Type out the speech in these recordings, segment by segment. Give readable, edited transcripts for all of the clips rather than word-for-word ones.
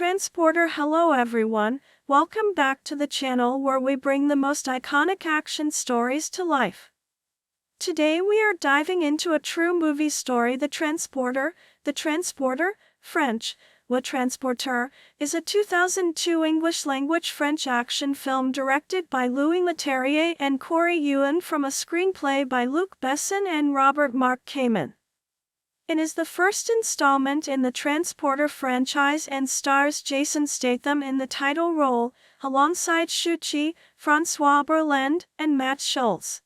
Transporter. Hello everyone, welcome back to the channel where we bring the most iconic action stories to life. Today we are diving into a true movie story, The Transporter. The Transporter, French, Le Transporteur, is a 2002 English-language French action film directed by Louis Leterrier and Corey Yuen from a screenplay by Luc Besson and Robert Marc Kamen. It is the first installment in the Transporter franchise and stars Jason Statham in the title role, alongside Schulze, François Berland, and Matt Schulze.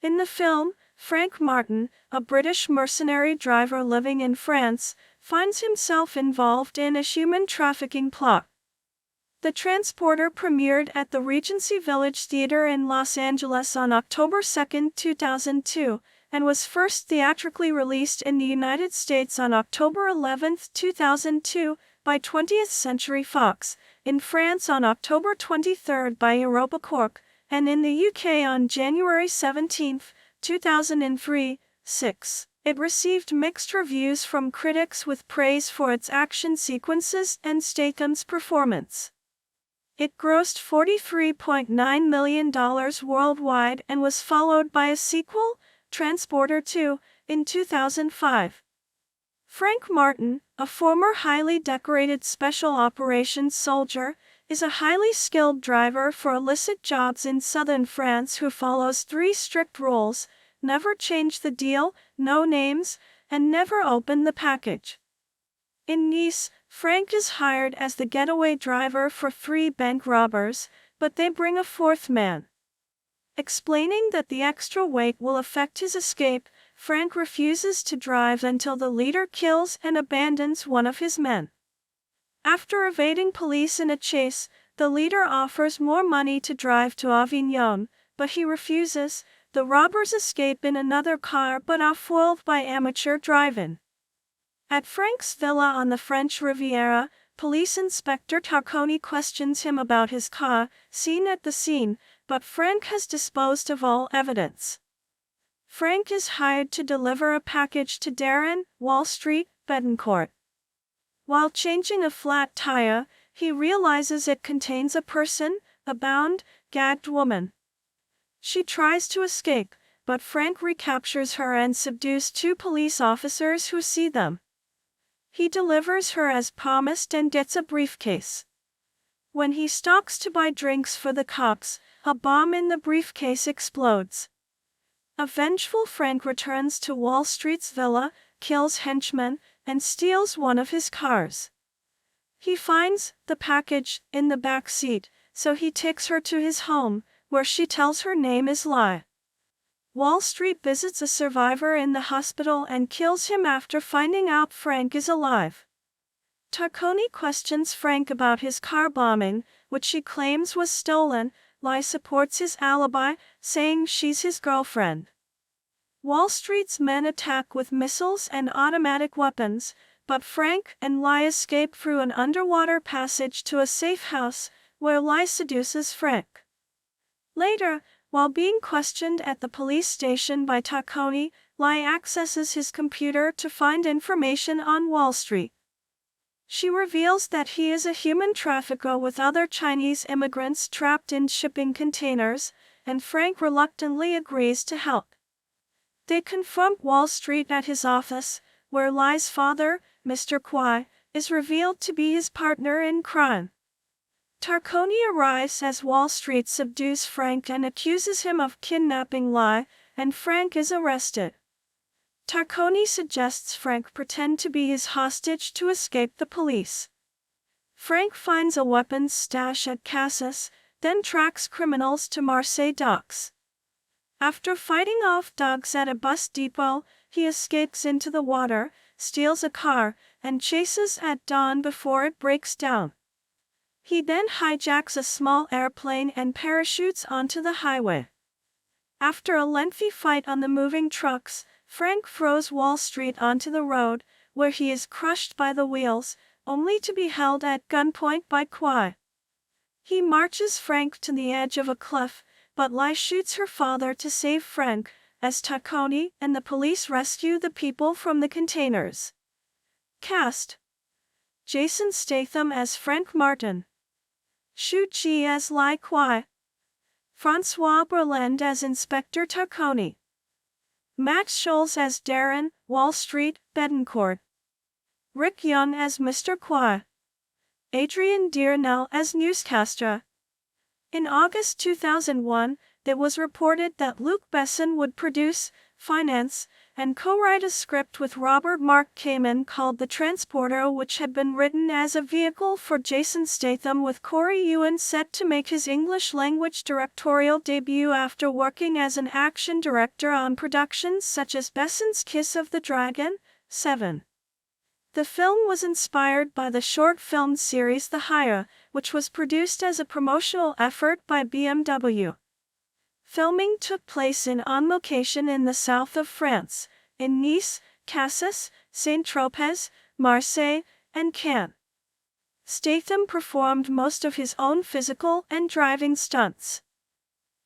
In the film, Frank Martin, a British mercenary driver living in France, finds himself involved in a human trafficking plot. The Transporter premiered at the Regency Village Theatre in Los Angeles on October 2, 2002, and was first theatrically released in the United States on October 11, 2002, by 20th Century Fox, in France on October 23 by EuropaCorp, and in the UK on January 17, 2003. 6. It received mixed reviews from critics with praise for its action sequences and Statham's performance. It grossed $43.9 million worldwide and was followed by a sequel, Transporter 2, in 2005. Frank Martin, a former highly decorated special operations soldier, is a highly skilled driver for illicit jobs in southern France who follows three strict rules: never change the deal, no names, and never open the package. In Nice, Frank is hired as the getaway driver for three bank robbers, but they bring a fourth man. Explaining that the extra weight will affect his escape, Frank refuses to drive until the leader kills and abandons one of his men. After evading police in a chase, the leader offers more money to drive to Avignon, but he refuses. The robbers escape in another car but are foiled by amateur driving. At Frank's villa on the French Riviera, Police Inspector Tarconi questions him about his car, seen at the scene, but Frank has disposed of all evidence. Frank is hired to deliver a package to Darren, Wall Street, Betancourt. While changing a flat tire, he realizes it contains a person, a bound, gagged woman. She tries to escape, but Frank recaptures her and subdues two police officers who see them. He delivers her as promised and gets a briefcase. When he stops to buy drinks for the cops, a bomb in the briefcase explodes. A vengeful Frank returns to Wall Street's villa, kills henchmen, and steals one of his cars. He finds the package in the back seat, so he takes her to his home, where she tells her name is Lai. Wall Street visits a survivor in the hospital and kills him after finding out Frank is alive. Tarconi questions Frank about his car bombing, which she claims was stolen. Lai supports his alibi, saying she's his girlfriend. Wall Street's men attack with missiles and automatic weapons, but Frank and Lai escape through an underwater passage to a safe house, where Lai seduces Frank. Later, while being questioned at the police station by Tarconi, Lai accesses his computer to find information on Wall Street. She reveals that he is a human trafficker with other Chinese immigrants trapped in shipping containers, and Frank reluctantly agrees to help. They confront Wall Street at his office, where Lai's father, Mr. Kwai, is revealed to be his partner in crime. Tarconi arrives as Wall Street subdues Frank and accuses him of kidnapping Lai, and Frank is arrested. Tarconi suggests Frank pretend to be his hostage to escape the police. Frank finds a weapons stash at Cassis, then tracks criminals to Marseille docks. After fighting off dogs at a bus depot, he escapes into the water, steals a car, and chases at dawn before it breaks down. He then hijacks a small airplane and parachutes onto the highway. After a lengthy fight on the moving trucks, Frank throws Wall Street onto the road, where he is crushed by the wheels, only to be held at gunpoint by Kwai. He marches Frank to the edge of a cliff, but Lai shoots her father to save Frank, as Tarconi and the police rescue the people from the containers. Cast: Jason Statham as Frank Martin, Schulze as Lai Kwai, Francois Berland as Inspector Tarconi, Max Schulze as Darren, Wall Street, Betancourt, Rick Young as Mr. Kwai, Adrian Dearnell as newscaster. In August 2001, it was reported that Luc Besson would produce, finance, and co-write a script with Robert Mark Kamen called The Transporter, which had been written as a vehicle for Jason Statham, with Corey Ewan set to make his English-language directorial debut after working as an action director on productions such as Besson's Kiss of the Dragon, 7. The film was inspired by the short film series The Hire, which was produced as a promotional effort by BMW. Filming took place on location in the south of France, in Nice, Cassis, Saint-Tropez, Marseille, and Cannes. Statham performed most of his own physical and driving stunts.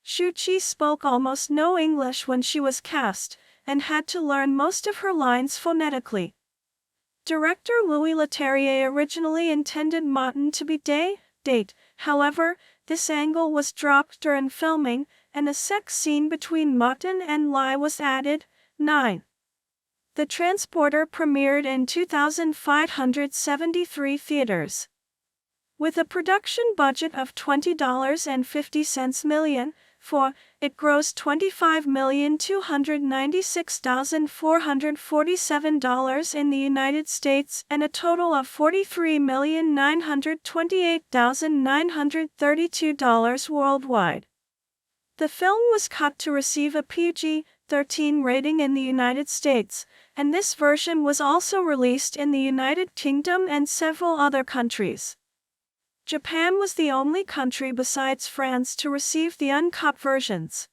Schulze spoke almost no English when she was cast, and had to learn most of her lines phonetically. Director Louis Leterrier originally intended Martin to be date, however, this angle was dropped during filming, and a sex scene between Martin and Lai was added. 9. The Transporter premiered in 2,573 theaters. With a production budget of $20.50 million, it grossed $25,296,447 in the United States and a total of $43,928,932 worldwide. The film was cut to receive a PG-13 rating in the United States, and this version was also released in the United Kingdom and several other countries. Japan was the only country besides France to receive the uncut versions.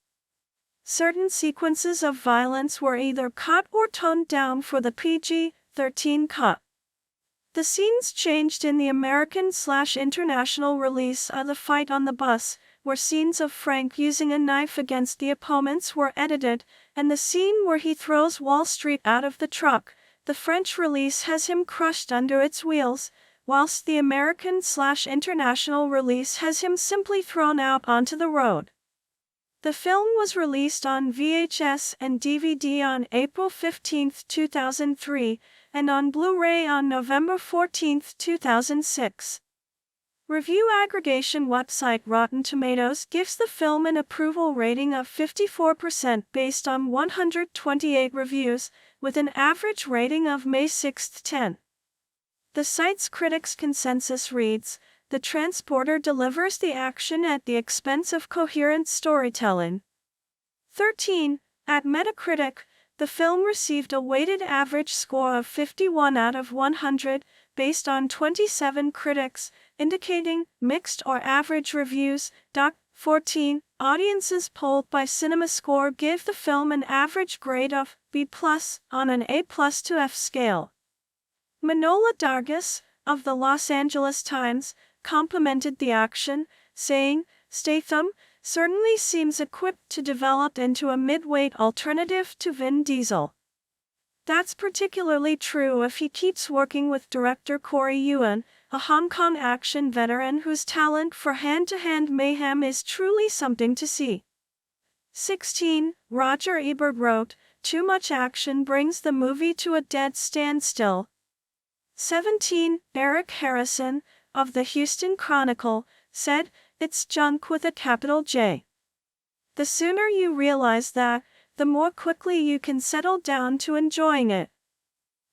Certain sequences of violence were either cut or toned down for the PG-13 cut. The scenes changed in the American/international release of The Fight on the Bus, where scenes of Frank using a knife against the opponents were edited, and the scene where he throws Wall Street out of the truck, the French release, has him crushed under its wheels, whilst the American/international release has him simply thrown out onto the road. The film was released on VHS and DVD on April 15, 2003, and on Blu-ray on November 14, 2006. Review aggregation website Rotten Tomatoes gives the film an approval rating of 54% based on 128 reviews, with an average rating of May 6, 10. The site's critics' consensus reads, "The Transporter delivers the action at the expense of coherent storytelling." 13. At Metacritic, the film received a weighted average score of 51 out of 100, based on 27 critics, indicating mixed or average reviews. 14. Audiences polled by CinemaScore give the film an average grade of B+ on an A+ to F scale. Manohla Dargis, of the Los Angeles Times, complimented the action, saying, "Statham certainly seems equipped to develop into a mid-weight alternative to Vin Diesel. That's particularly true if he keeps working with director Corey Ewan, a Hong Kong action veteran whose talent for hand-to-hand mayhem is truly something to see." 16. Roger Ebert wrote, "Too much action brings the movie to a dead standstill." 17. Eric Harrison, of the Houston Chronicle, said, "It's junk with a capital J. The sooner you realize that, the more quickly you can settle down to enjoying it."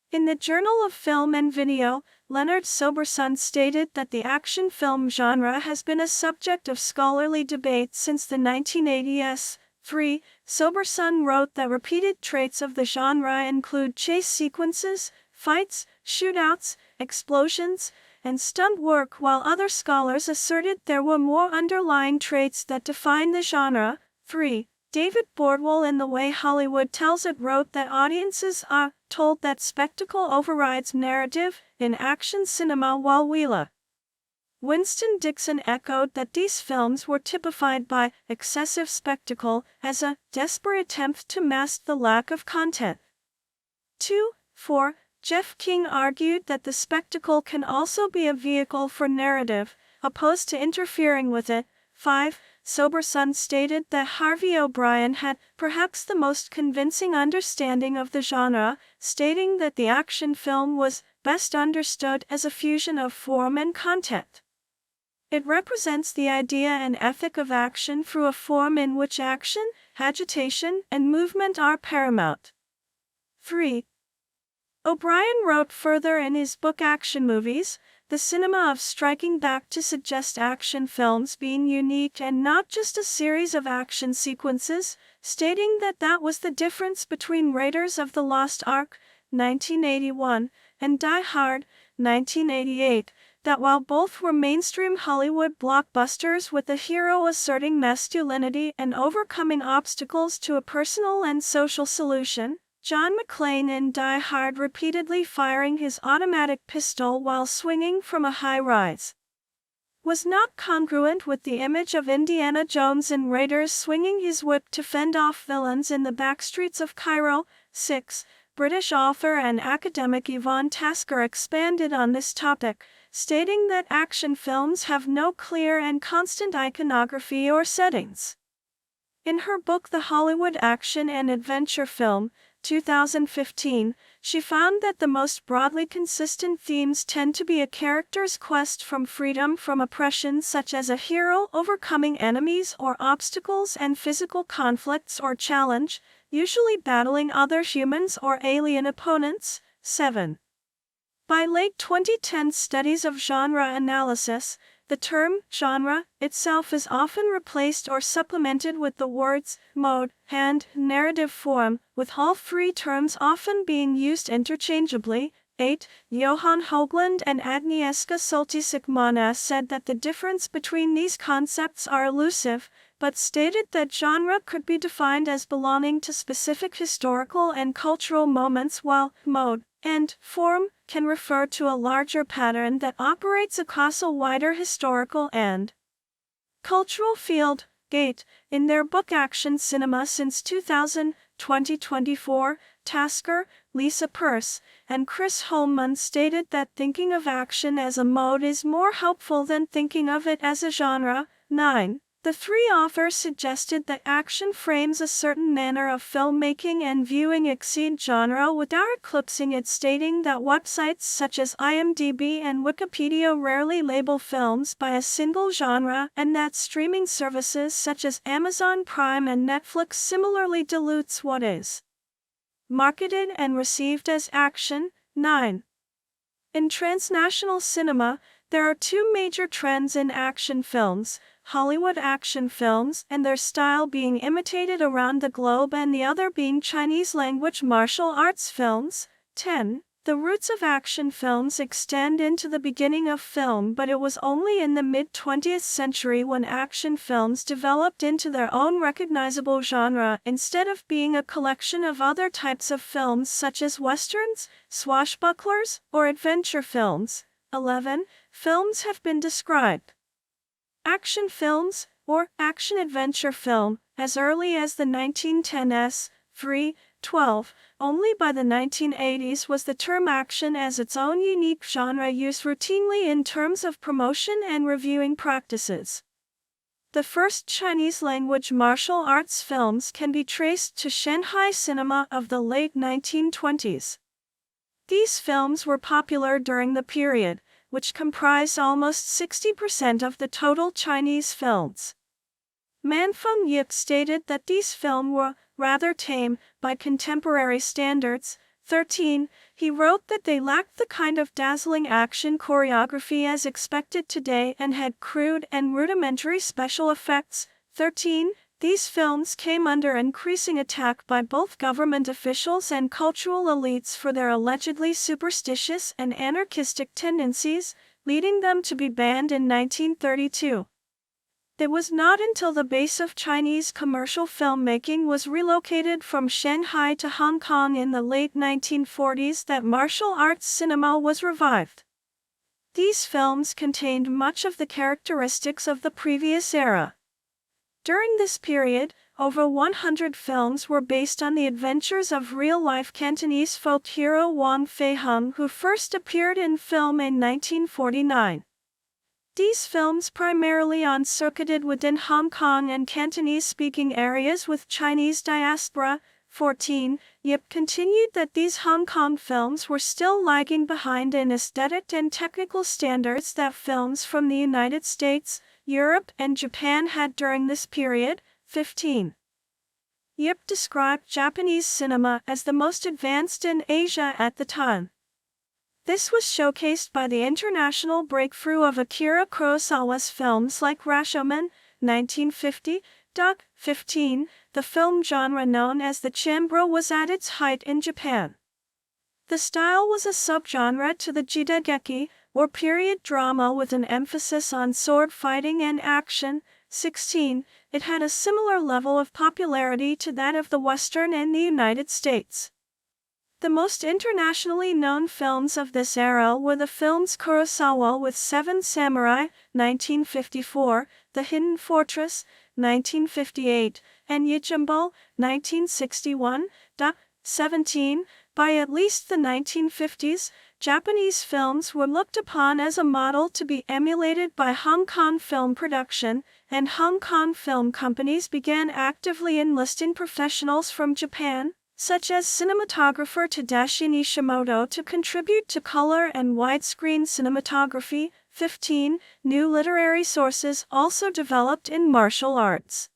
In the Journal of Film and Video, Leonard Soberson stated that the action film genre has been a subject of scholarly debate since the 1980s. 3. Soberson wrote that repeated traits of the genre include chase sequences, fights, shootouts, explosions, and stunt work, while other scholars asserted there were more underlying traits that define the genre. 3. David Bordwell in The Way Hollywood Tells It wrote that audiences are told that spectacle overrides narrative in action cinema, while Winston Dixon echoed that these films were typified by excessive spectacle as a desperate attempt to mask the lack of content. 2. 4. Jeff King argued that the spectacle can also be a vehicle for narrative, opposed to interfering with it. 5. Sober Sun stated that Harvey O'Brien had perhaps the most convincing understanding of the genre, stating that the action film was best understood as a fusion of form and content. It represents the idea and ethic of action through a form in which action, agitation, and movement are paramount. 3. O'Brien wrote further in his book Action Movies, the cinema of striking back to suggest action films being unique and not just a series of action sequences, stating that that was the difference between Raiders of the Lost Ark, 1981, and Die Hard, 1988, that while both were mainstream Hollywood blockbusters with the hero asserting masculinity and overcoming obstacles to a personal and social solution, John McClane in Die Hard repeatedly firing his automatic pistol while swinging from a high-rise was not congruent with the image of Indiana Jones in Raiders swinging his whip to fend off villains in the backstreets of Cairo. 6. British author and academic Yvonne Tasker expanded on this topic, stating that action films have no clear and constant iconography or settings. In her book The Hollywood Action and Adventure Film, 2015, she found that the most broadly consistent themes tend to be a character's quest from freedom from oppression, such as a hero overcoming enemies or obstacles and physical conflicts or challenge, usually battling other humans or alien opponents. 7. By late 2010 studies of genre analysis, the term genre itself is often replaced or supplemented with the words mode and narrative form, with all three terms often being used interchangeably. 8. Johan Hoagland and Agnieszka Soltysik-Mona said that the difference between these concepts are elusive, but stated that genre could be defined as belonging to specific historical and cultural moments, while mode and form can refer to a larger pattern that operates across a wider historical and cultural field. 8. In their book Action Cinema Since 2000, 2024, Tasker, Lisa Peirce, and Chris Holman stated that thinking of action as a mode is more helpful than thinking of it as a genre. 9. The three authors suggested that action frames a certain manner of filmmaking and viewing exceed genre without eclipsing it, stating that websites such as IMDb and Wikipedia rarely label films by a single genre, and that streaming services such as Amazon Prime and Netflix similarly dilutes what is marketed and received as action. 9. In transnational cinema, there are two major trends in action films: Hollywood action films and their style being imitated around the globe, and the other being Chinese-language martial arts films. 10. The roots of action films extend into the beginning of film, but it was only in the mid-20th century when action films developed into their own recognizable genre, instead of being a collection of other types of films such as westerns, swashbucklers, or adventure films. 11. Films have been described action films, or action-adventure film, as early as the 1910s. 3. 12. Only by the 1980s was the term action as its own unique genre used routinely in terms of promotion and reviewing practices. The first Chinese-language martial arts films can be traced to Shanghai cinema of the late 1920s. These films were popular during the period, which comprised almost 60% of the total Chinese films. Manfeng Yip stated that these films were rather tame by contemporary standards. 13. He wrote that they lacked the kind of dazzling action choreography as expected today and had crude and rudimentary special effects. 13. These films came under increasing attack by both government officials and cultural elites for their allegedly superstitious and anarchistic tendencies, leading them to be banned in 1932. It was not until the base of Chinese commercial filmmaking was relocated from Shanghai to Hong Kong in the late 1940s that martial arts cinema was revived. These films contained much of the characteristics of the previous era. During this period, over 100 films were based on the adventures of real-life Cantonese folk hero Wang Fei-hung, who first appeared in film in 1949. These films primarily circuited within Hong Kong and Cantonese-speaking areas with Chinese diaspora. 14. Yip continued that these Hong Kong films were still lagging behind in aesthetic and technical standards that films from the United States, Europe, and Japan had during this period. 15. Yip described Japanese cinema as the most advanced in Asia at the time. This was showcased by the international breakthrough of Akira Kurosawa's films like Rashomon, 1950. 15. The film genre known as the chambro was at its height in Japan. The style was a subgenre to the jidegeki, or period drama with an emphasis on sword fighting and action. 16. It had a similar level of popularity to that of the Western and the United States. The most internationally known films of this era were the films Kurosawa with Seven Samurai, 1954, The Hidden Fortress, 1958, and Yojimbo, 1961. 17. By at least the 1950s, Japanese films were looked upon as a model to be emulated by Hong Kong film production, and Hong Kong film companies began actively enlisting professionals from Japan, such as cinematographer Tadashi Nishimoto, to contribute to color and widescreen cinematography. 15. New literary sources also developed in martial arts.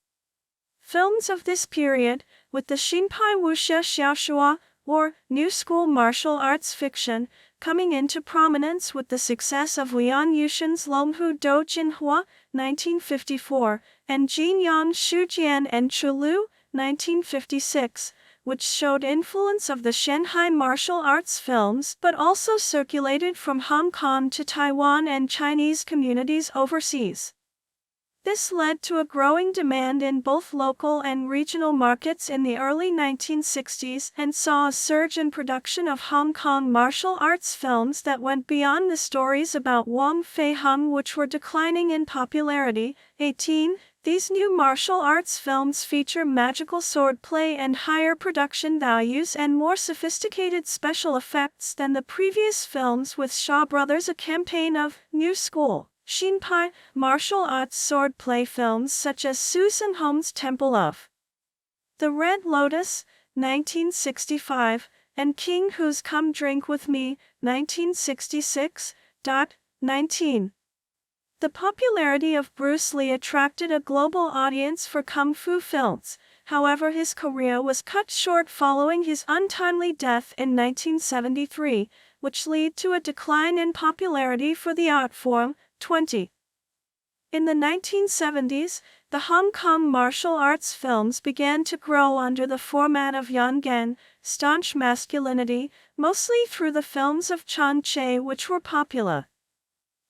Films of this period, with the Shinpai Wuxia Xiaoshua, or New School martial arts fiction, coming into prominence with the success of Lian Yuxin's Longhu Do Jinhua, 1954, and Jin Yang Shujian and Chulu, 1956, which showed influence of the Shanghai martial arts films but also circulated from Hong Kong to Taiwan and Chinese communities overseas. This led to a growing demand in both local and regional markets in the early 1960s and saw a surge in production of Hong Kong martial arts films that went beyond the stories about Wang Fei-hung, which were declining in popularity. 18. These new martial arts films feature magical swordplay and higher production values and more sophisticated special effects than the previous films with Shaw Brothers, a campaign of New School Shinpai martial arts swordplay films such as Susan Holmes' Temple of the Red Lotus, 1965, and King Who's Come Drink With Me, 1966. 19. The popularity of Bruce Lee attracted a global audience for kung fu films. However, his career was cut short following his untimely death in 1973, which led to a decline in popularity for the art form. 20. In the 1970s, the Hong Kong martial arts films began to grow under the format of Yangen, staunch masculinity, mostly through the films of Chan Che, which were popular.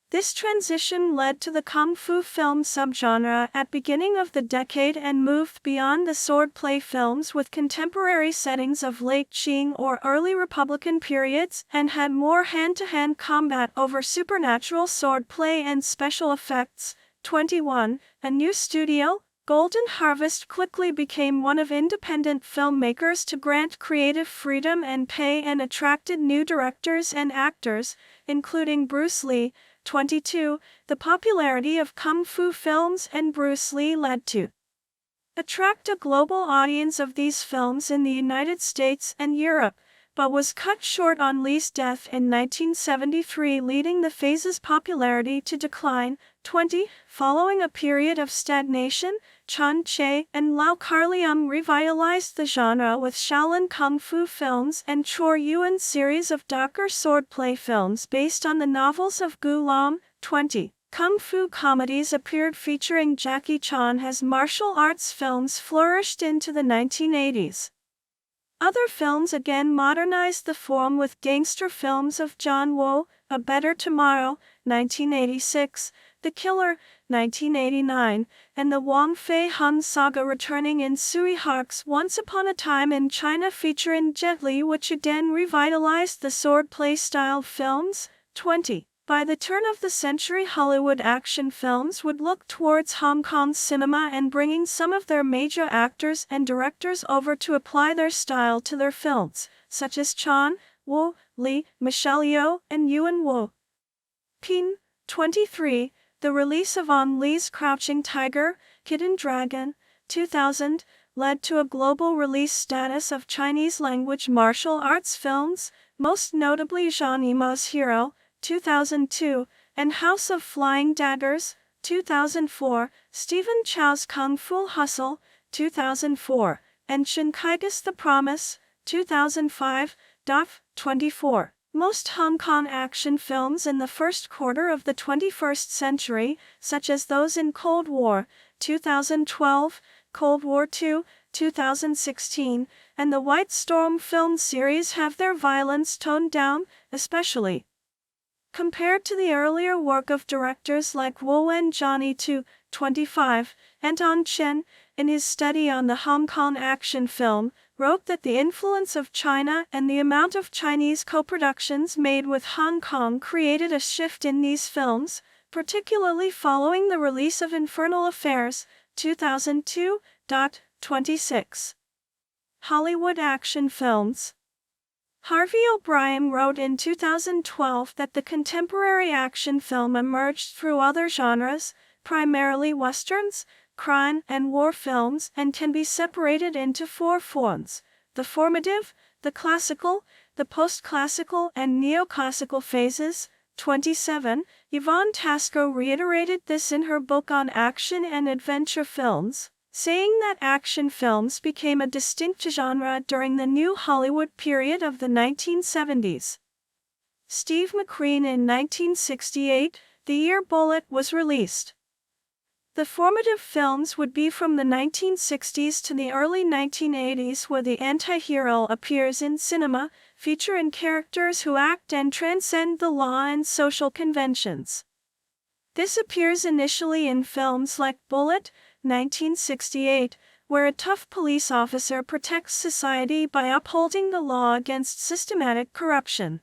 This transition led to the kung fu film subgenre at beginning of the decade and moved beyond the swordplay films with contemporary settings of late Qing or early Republican periods and had more hand-to-hand combat over supernatural swordplay and special effects. 21. A new studio, Golden Harvest, quickly became one of independent filmmakers to grant creative freedom and pay and attracted new directors and actors, including Bruce Lee. 22. The popularity of kung fu films and Bruce Lee led to attract a global audience of these films in the United States and Europe, but was cut short on Lee's death in 1973, leading the phase's popularity to decline. 20. Following a period of stagnation, Chan Che and Lau Kar-leung revitalized the genre with Shaolin Kung Fu films and Chor Yuan's series of darker swordplay films based on the novels of Gu Lam. 20. Kung fu comedies appeared featuring Jackie Chan as martial arts films flourished into the 1980s. Other films again modernized the form with gangster films of John Woo, A Better Tomorrow, 1986, The Killer, 1989, and the Wang Fei-hung saga returning in Sui Hark's Once Upon a Time in China featuring Jet Li, which again revitalized the swordplay style films. 20. By the turn of the century, Hollywood action films would look towards Hong Kong cinema and bringing some of their major actors and directors over to apply their style to their films, such as Chan Woo Lee, Michelle Yeoh, and Yuan Wu. Pin 23. The release of Ang Lee's Crouching Tiger, Hidden Dragon, 2000, led to a global release status of Chinese-language martial arts films, most notably Zhang Yimou's Hero, 2002, and House of Flying Daggers, 2004, Stephen Chow's Kung Fu Hustle, 2004, and Shin Kaiga's The Promise, 2005, 24. Most Hong Kong action films in the first quarter of the 21st century, such as those in Cold War, 2012, Cold War II, 2016, and the White Storm film series have their violence toned down, especially compared to the earlier work of directors like Wu Wenjohnny 25, Anton Chen, in his study on the Hong Kong action film, wrote that the influence of China and the amount of Chinese co-productions made with Hong Kong created a shift in these films, particularly following the release of Infernal Affairs, 2002. 26. Hollywood action films. Harvey O'Brien wrote in 2012 that the contemporary action film emerged through other genres, primarily westerns, crime and war films, and can be separated into four forms: the formative, the classical, the post-classical and neoclassical phases. 27. Yvonne Tasco reiterated this in her book on action and adventure films, saying that action films became a distinct genre during the New Hollywood period of the 1970s. Steve McQueen in 1968, the year Bullitt was released. The formative films would be from the 1960s to the early 1980s, where the anti-hero appears in cinema, featuring characters who act and transcend the law and social conventions. This appears initially in films like Bullitt, 1968, where a tough police officer protects society by upholding the law against systematic corruption.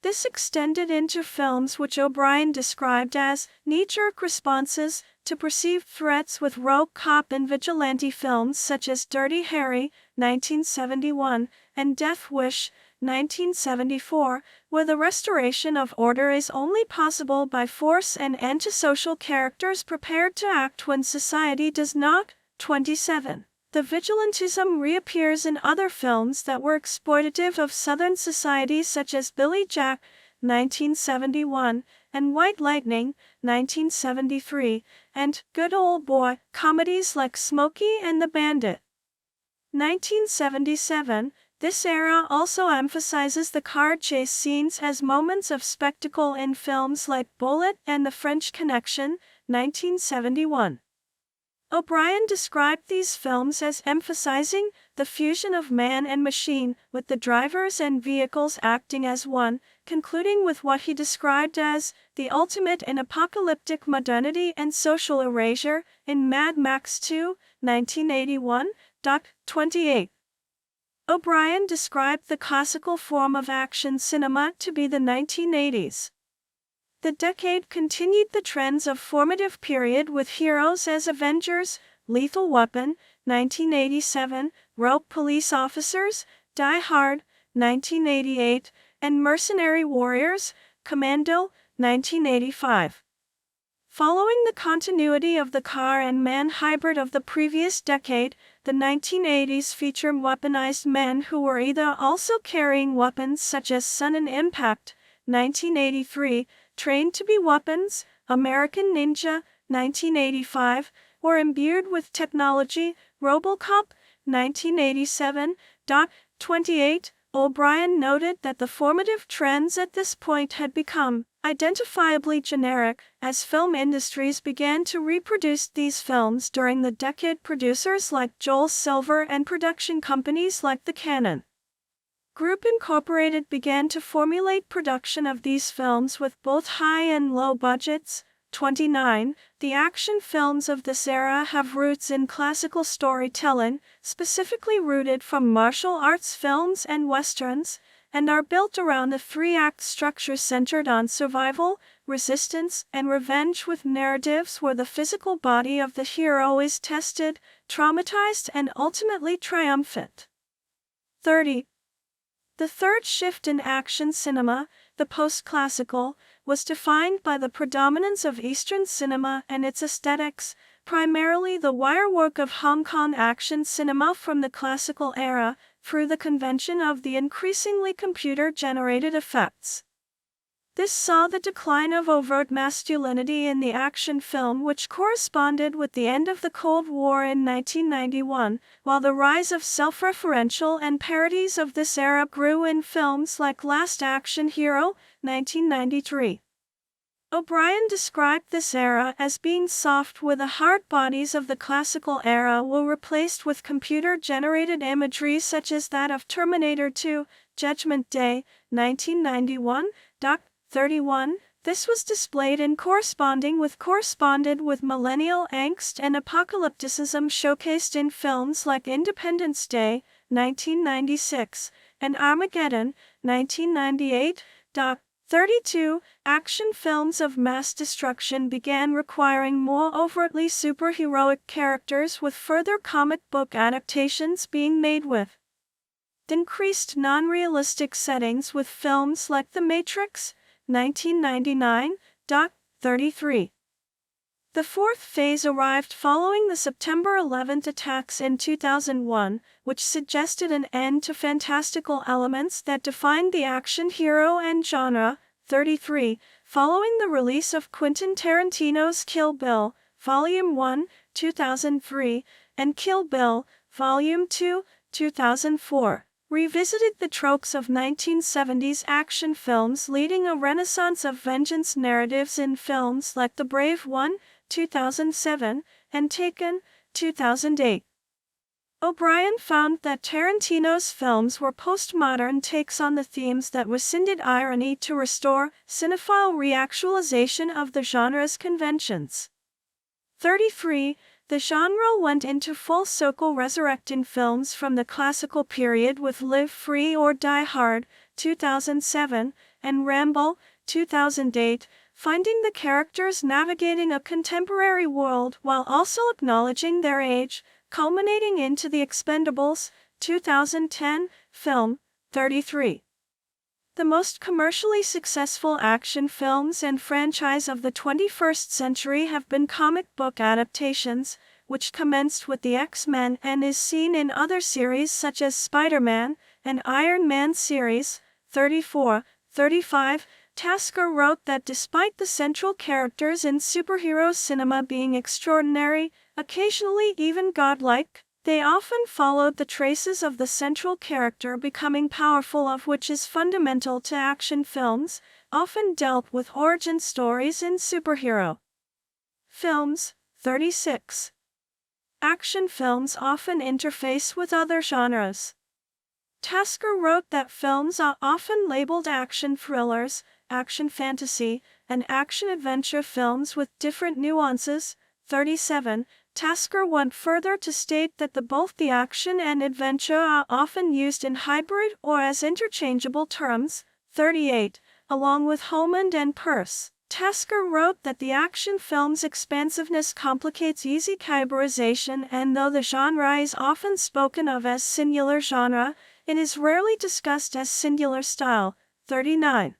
This extended into films which O'Brien described as knee-jerk responses to perceived threats, with rogue cop and vigilante films such as Dirty Harry, 1971, and Death Wish, 1974, where the restoration of order is only possible by force and antisocial characters prepared to act when society does not. 27. The vigilantism reappears in other films that were exploitative of Southern society, such as Billy Jack, 1971, and White Lightning, 1973, and Good Old Boy comedies like Smokey and the Bandit, 1977. This era also emphasizes the car chase scenes as moments of spectacle in films like Bullitt and The French Connection, 1971. O'Brien described these films as emphasizing the fusion of man and machine, with the drivers and vehicles acting as one, concluding with what he described as the ultimate in apocalyptic modernity and social erasure in Mad Max 2, 1981. 28. O'Brien described the classical form of action cinema to be the 1980s. The decade continued the trends of formative period with heroes as Avengers, Lethal Weapon, 1987, Rogue Police Officers, Die Hard, 1988, and Mercenary Warriors, Commando, 1985. Following the continuity of the car and man hybrid of the previous decade, the 1980s featured weaponized men who were either also carrying weapons such as Sudden Impact, 1983, Trained to Be Weapons, American Ninja, 1985, or imbued with technology, RoboCop, 1987. 28. O'Brien noted that the formative trends at this point had become identifiably generic as film industries began to reproduce these films during the decade. Producers like Joel Silver and production companies like the Canon Group Incorporated began to formulate production of these films with both high and low budgets. 29. The action films of this era have roots in classical storytelling, specifically rooted from martial arts films and westerns, and are built around a three-act structure centered on survival, resistance, and revenge, with narratives where the physical body of the hero is tested, traumatized, and ultimately triumphant. 30. The third shift in action cinema, the post-classical, was defined by the predominance of Eastern cinema and its aesthetics, primarily the wirework of Hong Kong action cinema from the classical era, through the convention of the increasingly computer-generated effects. This saw the decline of overt masculinity in the action film, which corresponded with the end of the Cold War in 1991, while the rise of self-referential and parodies of this era grew in films like Last Action Hero, 1993. O'Brien described this era as being soft, where the hard bodies of the classical era were replaced with computer-generated imagery such as that of Terminator 2, Judgment Day, 1991, Doc. 31. This was displayed and corresponded with millennial angst and apocalypticism showcased in films like Independence Day, 1996, and Armageddon, 1998. 32. Action films of mass destruction began requiring more overtly superheroic characters, with further comic book adaptations being made with increased non-realistic settings, with films like The Matrix, 1999. 33. The fourth phase arrived following the September 11 attacks in 2001, which suggested an end to fantastical elements that defined the action hero and genre. 33. Following the release of Quentin Tarantino's Kill Bill, Volume 1, 2003, and Kill Bill, Volume 2, 2004. Revisited the tropes of 1970s action films, leading a renaissance of vengeance narratives in films like The Brave One, 2007, and Taken, 2008. O'Brien found that Tarantino's films were postmodern takes on the themes that rescinded irony to restore cinephile reactualization of the genre's conventions. 33. The genre went into full circle, resurrecting films from the classical period with Live Free or Die Hard, 2007, and Rambo, 2008, finding the characters navigating a contemporary world while also acknowledging their age, culminating into The Expendables, 2010, film. 33. The most commercially successful action films and franchise of the 21st century have been comic book adaptations, which commenced with the X-Men and is seen in other series such as Spider-Man and Iron Man series. 34. 35. Tasker wrote that despite the central characters in superhero cinema being extraordinary, occasionally even godlike, they often followed the traces of the central character becoming powerful, of which is fundamental to action films, often dealt with origin stories in superhero films. 36. Action films often interface with other genres. Tasker wrote that films are often labeled action thrillers, action fantasy, and action-adventure films with different nuances. 37. Tasker went further to state that both the action and adventure are often used in hybrid or as interchangeable terms. 38. Along with Holman and Peirce, Tasker wrote that the action film's expansiveness complicates easy categorization, and though the genre is often spoken of as singular genre, it is rarely discussed as singular style. 39.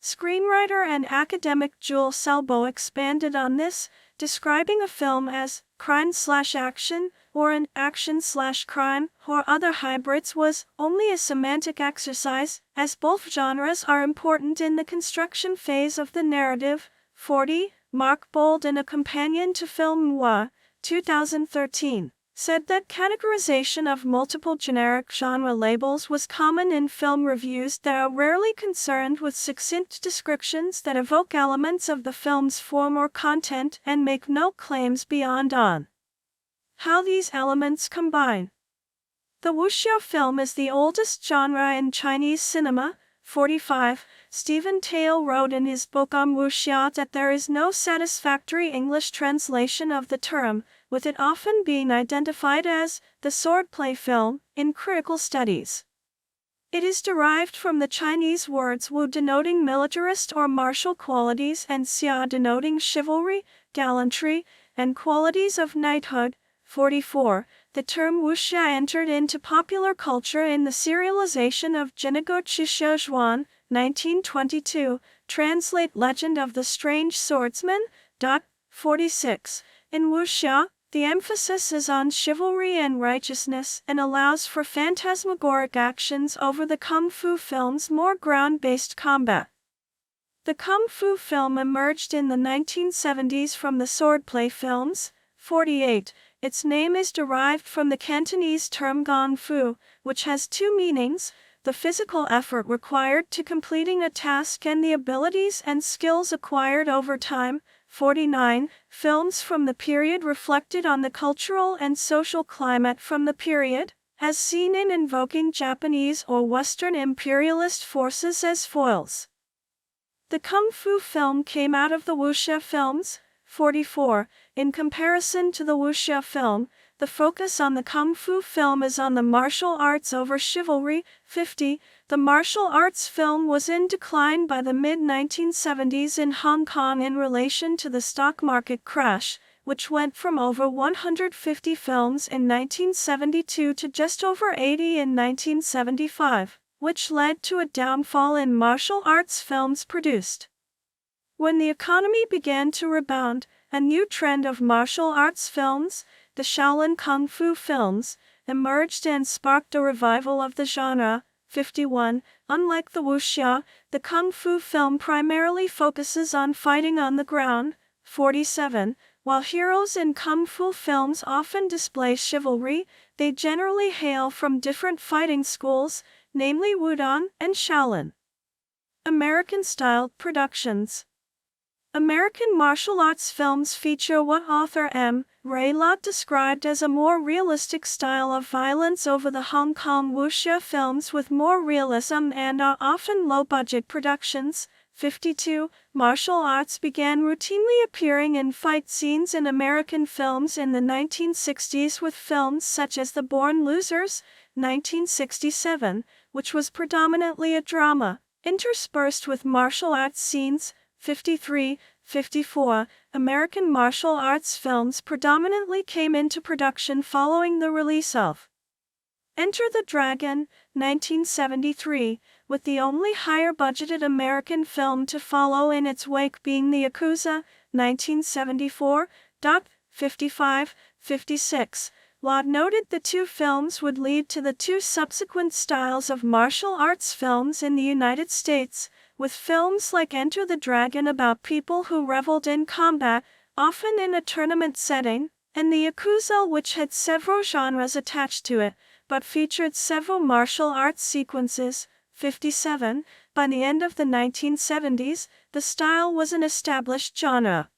Screenwriter and academic Jules Selbo expanded on this, describing a film as crime/action or an action/crime or other hybrids was only a semantic exercise, as both genres are important in the construction phase of the narrative. 40. Mark Bold, in a companion to film Noir, 2013, said that categorization of multiple generic genre labels was common in film reviews that are rarely concerned with succinct descriptions that evoke elements of the film's form or content and make no claims beyond on how these elements combine. The wuxia film is the oldest genre in Chinese cinema. 45. Stephen Tale wrote in his book on wuxia that there is no satisfactory English translation of the term, with it often being identified as the swordplay film in critical studies. It is derived from the Chinese words wu denoting militarist or martial qualities and xia denoting chivalry, gallantry, and qualities of knighthood. 44. The term wuxia entered into popular culture in the serialization of Jinigo Qixia Zhuan, 1922, translate Legend of the Strange Swordsman. 46. In wuxia, the emphasis is on chivalry and righteousness and allows for phantasmagoric actions over the kung fu film's more ground-based combat. The kung fu film emerged in the 1970s from the swordplay films. 48. Its name is derived from the Cantonese term gong fu, which has two meanings: the physical effort required to completing a task and the abilities and skills acquired over time. 49. Films from the period reflected on the cultural and social climate from the period, as seen in invoking Japanese or Western imperialist forces as foils. The kung fu film came out of the wuxia films. 44. In comparison to the wuxia film, the focus on the kung fu film is on the martial arts over chivalry. 50. The martial arts film was in decline by the mid-1970s in Hong Kong in relation to the stock market crash, which went from over 150 films in 1972 to just over 80 in 1975, which led to a downfall in martial arts films produced. When the economy began to rebound, a new trend of martial arts films, the Shaolin Kung Fu films, emerged and sparked a revival of the genre. 51. Unlike the wuxia, the Kung Fu film primarily focuses on fighting on the ground. 47. While heroes in Kung Fu films often display chivalry, they generally hail from different fighting schools, namely Wudong and Shaolin. American-styled productions. American martial arts films feature what author M. Ray Lott described as a more realistic style of violence over the Hong Kong wuxia films with more realism and are often low-budget productions. 52. Martial arts began routinely appearing in fight scenes in American films in the 1960s with films such as The Born Losers, 1967, which was predominantly a drama, interspersed with martial arts scenes. 53. 54. American martial arts films predominantly came into production following the release of Enter the Dragon, 1973, with the only higher-budgeted American film to follow in its wake being The Yakuza, 1974. 55. 56. Lott noted the two films would lead to the two subsequent styles of martial arts films in the United States, with films like Enter the Dragon about people who reveled in combat, often in a tournament setting, and The Yakuza, which had several genres attached to it, but featured several martial arts sequences. 57. By the end of the 1970s, the style was an established genre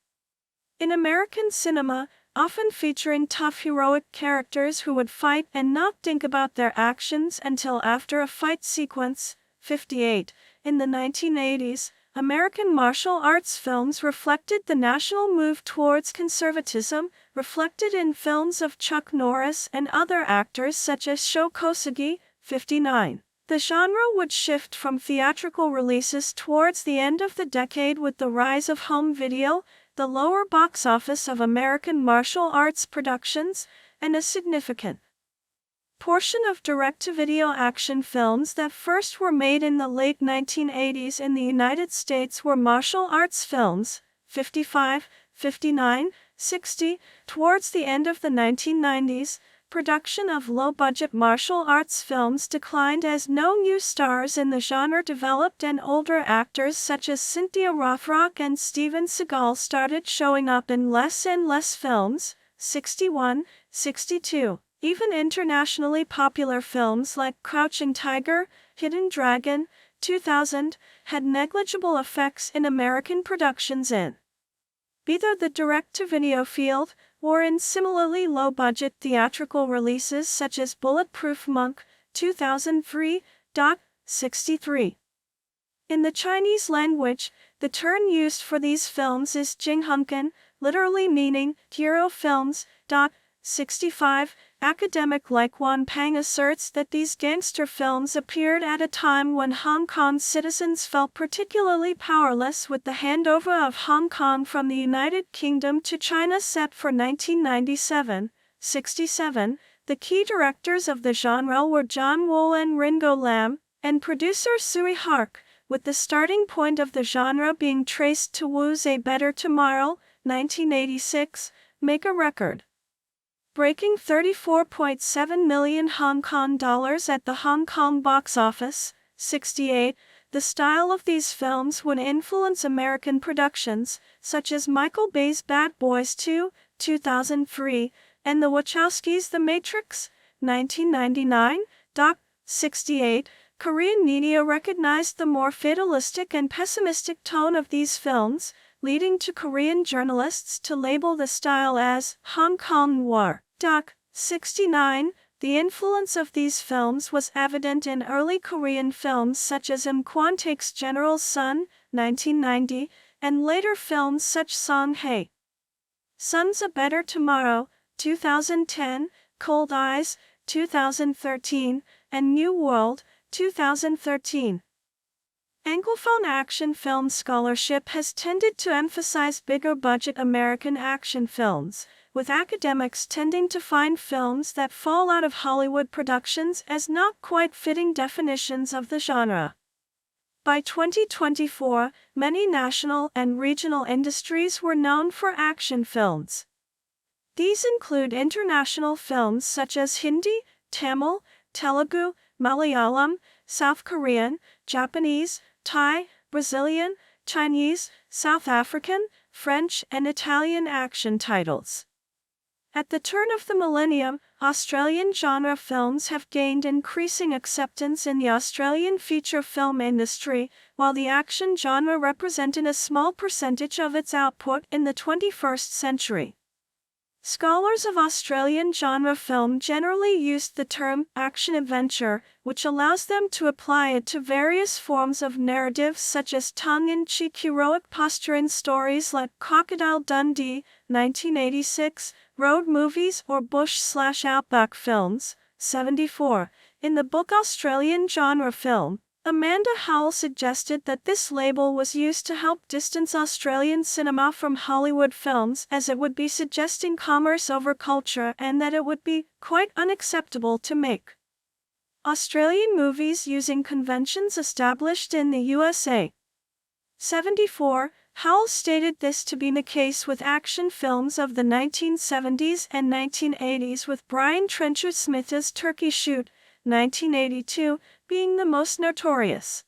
in American cinema, often featuring tough heroic characters who would fight and not think about their actions until after a fight sequence. 58. In the 1980s, American martial arts films reflected the national move towards conservatism, reflected in films of Chuck Norris and other actors such as Sho Kosugi. 59. The genre would shift from theatrical releases towards the end of the decade with the rise of home video, the lower box office of American martial arts productions, and a significant portion of direct-to-video action films that first were made in the late 1980s in the United States were martial arts films. 55, 59, 60. Towards the end of the 1990s, production of low-budget martial arts films declined as no new stars in the genre developed and older actors such as Cynthia Rothrock and Steven Seagal started showing up in less and less films. 61, 62. Even internationally popular films like Crouching Tiger, Hidden Dragon, 2000, had negligible effects in American productions in either the direct-to-video field or in similarly low-budget theatrical releases such as Bulletproof Monk, 2003. 63. In the Chinese language, the term used for these films is Jinghunken, literally meaning hero films. 65, academic Like Wan Pang asserts that these gangster films appeared at a time when Hong Kong citizens felt particularly powerless with the handover of Hong Kong from the United Kingdom to China set for 1997. 67, the key directors of the genre were John Woo and Ringo Lam, and producer Sui Hark, with the starting point of the genre being traced to Woo's A Better Tomorrow, 1986, make a record breaking 34.7 million Hong Kong dollars at the Hong Kong box office. 68. The style of these films would influence American productions, such as Michael Bay's Bad Boys 2, 2003, and the Wachowskis' The Matrix, 1999. 68. Korean media recognized the more fatalistic and pessimistic tone of these films, leading to Korean journalists to label the style as Hong Kong noir. 69. The influence of these films was evident in early Korean films such as Kwon-taek's General's Son, 1990, and later films such Song Hae Son's A Better Tomorrow, 2010, Cold Eyes, 2013, and New World, 2013. Anglophone action film scholarship has tended to emphasize bigger-budget American action films, with academics tending to find films that fall out of Hollywood productions as not quite fitting definitions of the genre. By 2024, many national and regional industries were known for action films. These include international films such as Hindi, Tamil, Telugu, Malayalam, South Korean, Japanese, Thai, Brazilian, Chinese, South African, French, and Italian action titles. At the turn of the millennium, Australian genre films have gained increasing acceptance in the Australian feature film industry, while the action genre represented a small percentage of its output in the 21st century. Scholars of Australian genre film generally used the term action-adventure, which allows them to apply it to various forms of narrative such as tongue-in-cheek heroic posture stories like Crocodile Dundee, 1986, road movies or bush/outback films. 74. In the book Australian Genre Film, Amanda Howell suggested that this label was used to help distance Australian cinema from Hollywood films, as it would be suggesting commerce over culture and that it would be quite unacceptable to make Australian movies using conventions established in the USA. 74. Howell stated this to be the case with action films of the 1970s and 1980s, with Brian Trenchard Smith's Turkey Shoot, 1982, being the most notorious.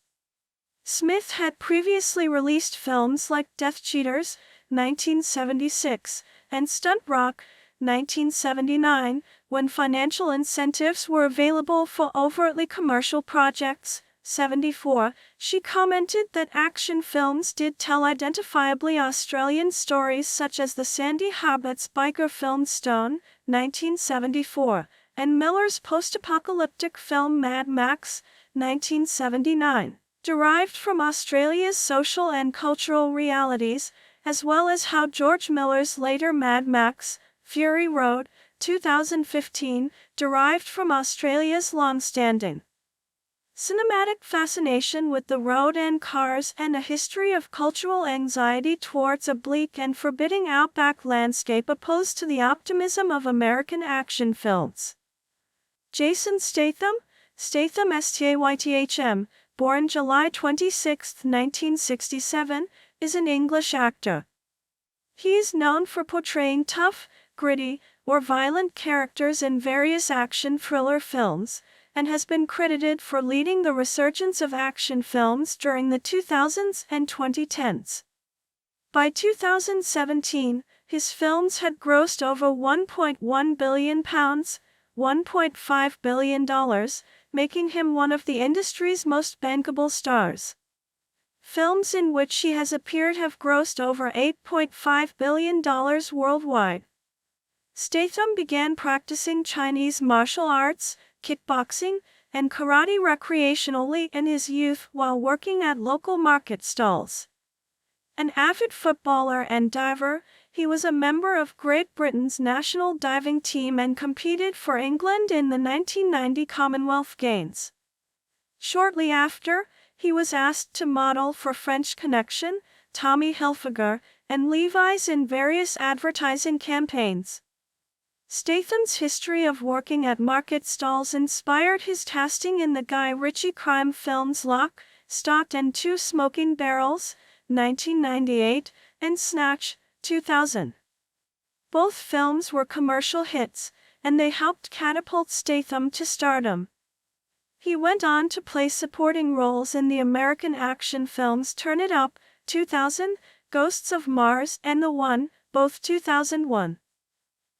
Smith had previously released films like Death Cheaters, 1976, and Stunt Rock, 1979, when financial incentives were available for overtly commercial projects. 74. She commented that action films did tell identifiably Australian stories such as the Sandy Harbott's biker film Stone, 1974, and Miller's post-apocalyptic film Mad Max, 1979, derived from Australia's social and cultural realities, as well as how George Miller's later Mad Max, Fury Road, 2015, derived from Australia's long-standing cinematic fascination with the road and cars and a history of cultural anxiety towards a bleak and forbidding outback landscape opposed to the optimism of American action films. Jason Statham, Statham, born July 26, 1967, is an English actor. He is known for portraying tough, gritty, or violent characters in various action thriller films, and has been credited for leading the resurgence of action films during the 2000s and 2010s. By 2017, his films had grossed over £1.1 billion, $1.5 billion, making him one of the industry's most bankable stars. Films in which he has appeared have grossed over $8.5 billion worldwide. Statham began practicing Chinese martial arts, kickboxing, and karate recreationally in his youth while working at local market stalls. An avid footballer and diver, He was a member of Great Britain's national diving team and competed for England in the 1990 Commonwealth Games. Shortly after, he was asked to model for French Connection, Tommy Hilfiger, and Levi's in various advertising campaigns. Statham's history of working at market stalls inspired his casting in the Guy Ritchie crime films Lock, Stock and Two Smoking Barrels, 1998, and Snatch, 2000. Both films were commercial hits, and they helped catapult Statham to stardom. He went on to play supporting roles in the American action films Turn It Up, 2000, Ghosts of Mars and The One, both 2001.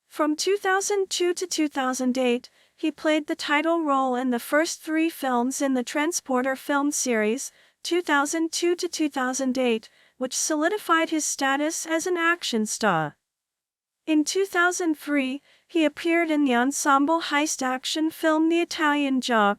From 2002 to 2008, he played the title role in the first 3 films in the Transporter film series, 2002 to 2008, which solidified his status as an action star. In 2003, he appeared in the ensemble heist action film The Italian Job.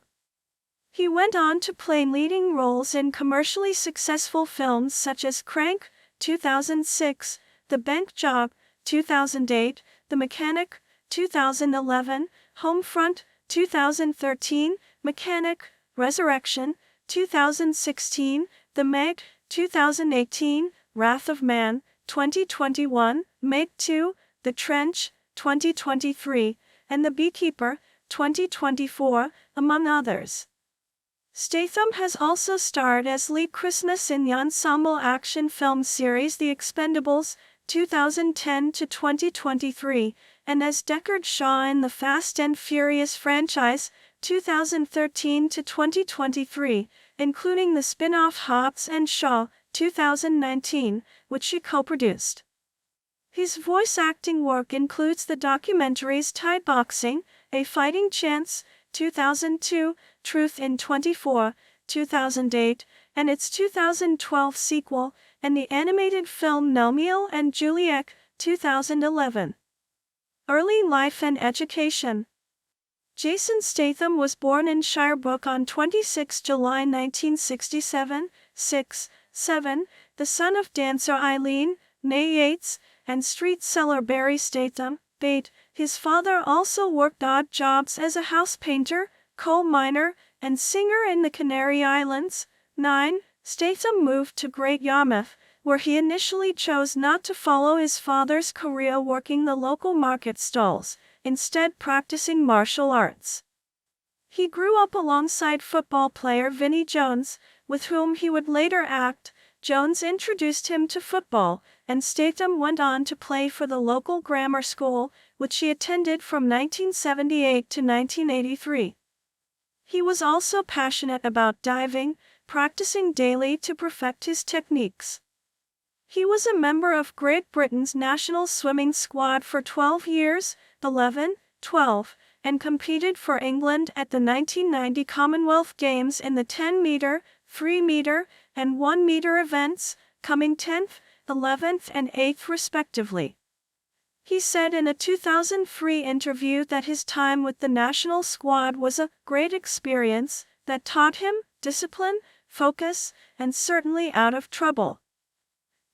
He went on to play leading roles in commercially successful films such as Crank, 2006, The Bank Job, 2008, The Mechanic, 2011, Homefront, 2013, Mechanic, Resurrection, 2016, The Meg, 2018, Wrath of Man, 2021, Meg 2, The Trench, 2023, and The Beekeeper, 2024, among others. Statham has also starred as Lee Christmas in the ensemble action film series The Expendables, 2010 to 2023, and as Deckard Shaw in the Fast and Furious franchise, 2013 to 2023, including the spin-off Hobbs and Shaw, 2019, which he co-produced. His voice acting work includes the documentaries Thai Boxing, A Fighting Chance, 2002, Truth in 24, 2008, and its 2012 sequel, and the animated film Romeo and Juliet, 2011. Early life and education. Jason Statham was born in Shirebrook on 26 July 1967, 7, the son of dancer Eileen, née Yates, and street seller Barry Statham, Bate. His father also worked odd jobs as a house painter, coal miner, and singer in the Canary Islands. 9. Statham moved to Great Yarmouth, where he initially chose not to follow his father's career working the local market stalls, instead practicing martial arts. He grew up alongside football player Vinnie Jones, with whom he would later act. Jones introduced him to football, and Statham went on to play for the local grammar school, which he attended from 1978 to 1983. He was also passionate about diving, practicing daily to perfect his techniques. He was a member of Great Britain's national swimming squad for 12 years, 11, 12, and competed for England at the 1990 Commonwealth Games in the 10-meter, 3-meter, and 1-meter events, coming 10th, 11th, and 8th respectively. He said in a 2003 interview that his time with the national squad was a great experience that taught him discipline, focus, and certainly out of trouble.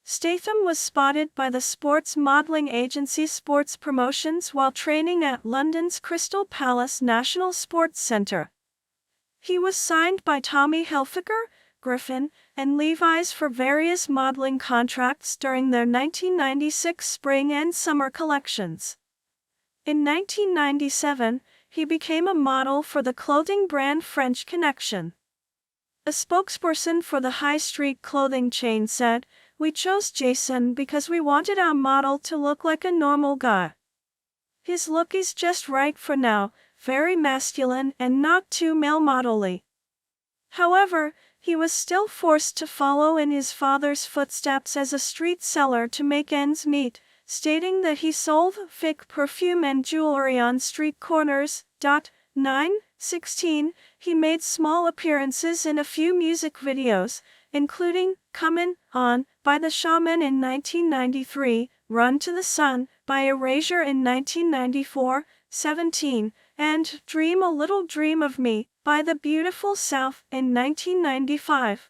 Statham was spotted by the sports modeling agency Sports Promotions while training at London's Crystal Palace National Sports Centre. He was signed by Tommy Hilfiger, Griffin, and Levi's for various modeling contracts during their 1996 spring and summer collections. In 1997, he became a model for the clothing brand French Connection. A spokesperson for the high street clothing chain said, "We chose Jason because we wanted our model to look like a normal guy. His look is just right for now, very masculine and not too male model-y." However, he was still forced to follow in his father's footsteps as a street seller to make ends meet, stating that he sold fake perfume and jewelry on street corners. 9/16, he made small appearances in a few music videos, including Comin' On by The Shaman in 1993, Run to the Sun by Erasure in 1994, 17, and Dream a Little Dream of Me by The Beautiful South in 1995.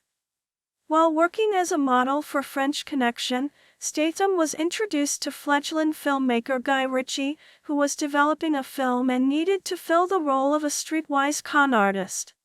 While working as a model for French Connection, Statham was introduced to fledgling filmmaker Guy Ritchie, who was developing a film and needed to fill the role of a streetwise con artist.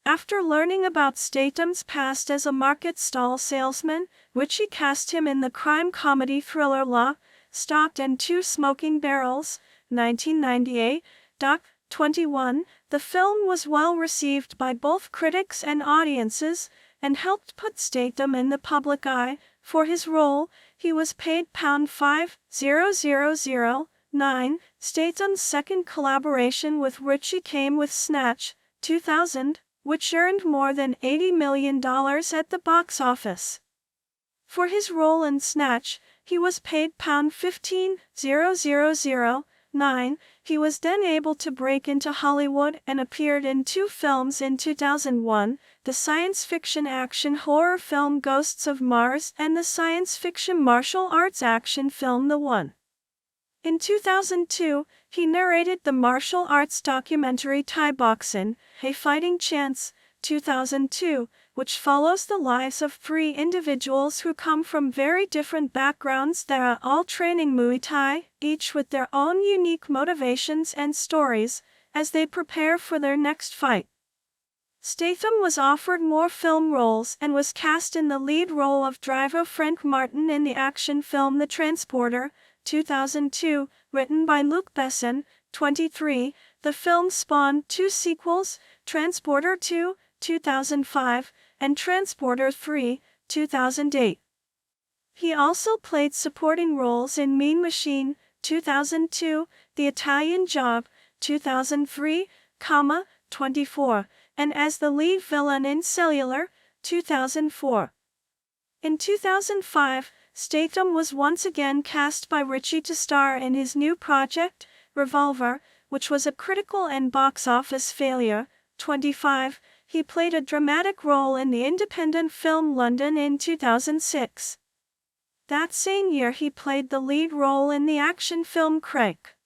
After learning about Statham's past as a market stall salesman, Ritchie cast him in the crime comedy thriller Lock, Stock and Two Smoking Barrels, 1998, Doc. 21. The film was well received by both critics and audiences, and helped put Statham in the public eye. For his role, he was paid £5,000,9. Statham's second collaboration with Ritchie came with Snatch, 2000, which earned more than $80 million at the box office. For his role in Snatch, he was paid £15,000,9. He was then able to break into Hollywood and appeared in two films in 2001, the science fiction action horror film Ghosts of Mars and the science fiction martial arts action film The One. In 2002, he narrated the martial arts documentary Thai Boxing, A Fighting Chance, 2002, which follows the lives of three individuals who come from very different backgrounds that are all training Muay Thai, each with their own unique motivations and stories, as they prepare for their next fight. Statham was offered more film roles and was cast in the lead role of driver Frank Martin in the action film The Transporter, 2002, written by Luc Besson, 23. The film spawned two sequels, Transporter 2, 2005, and Transporter 3, 2008. He also played supporting roles in Mean Machine, 2002, The Italian Job, 2003, 24, and as the lead villain in Cellular, 2004. In 2005, Statham was once again cast by Ritchie to star in his new project, Revolver, which was a critical and box office failure. 25. He played a dramatic role in the independent film London in 2006. That same year he played the lead role in the action film Crank.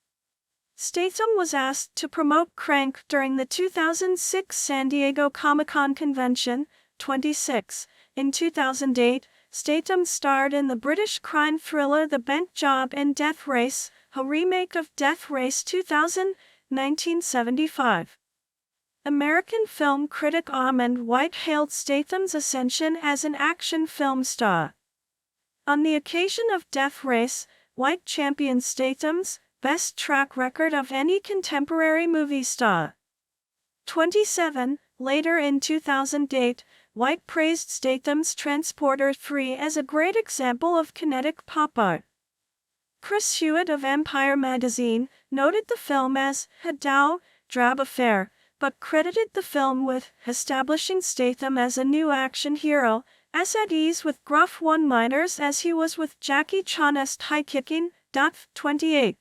Statham was asked to promote Crank during the 2006 San Diego Comic-Con convention. 26. In 2008, Statham starred in the British crime thriller The Bent Job and Death Race, a remake of Death Race 2000, 1975. American film critic Armand White hailed Statham's ascension as an action film star. On the occasion of Death Race, White championed Statham's best track record of any contemporary movie star. 27. Later in 2008, White praised Statham's Transporter 3 as a great example of kinetic pop art. Chris Hewitt of Empire magazine noted the film as a dour, drab affair, but credited the film with establishing Statham as a new action hero, as at ease with gruff one-liners as he was with Jackie Chan's high-kicking. 28.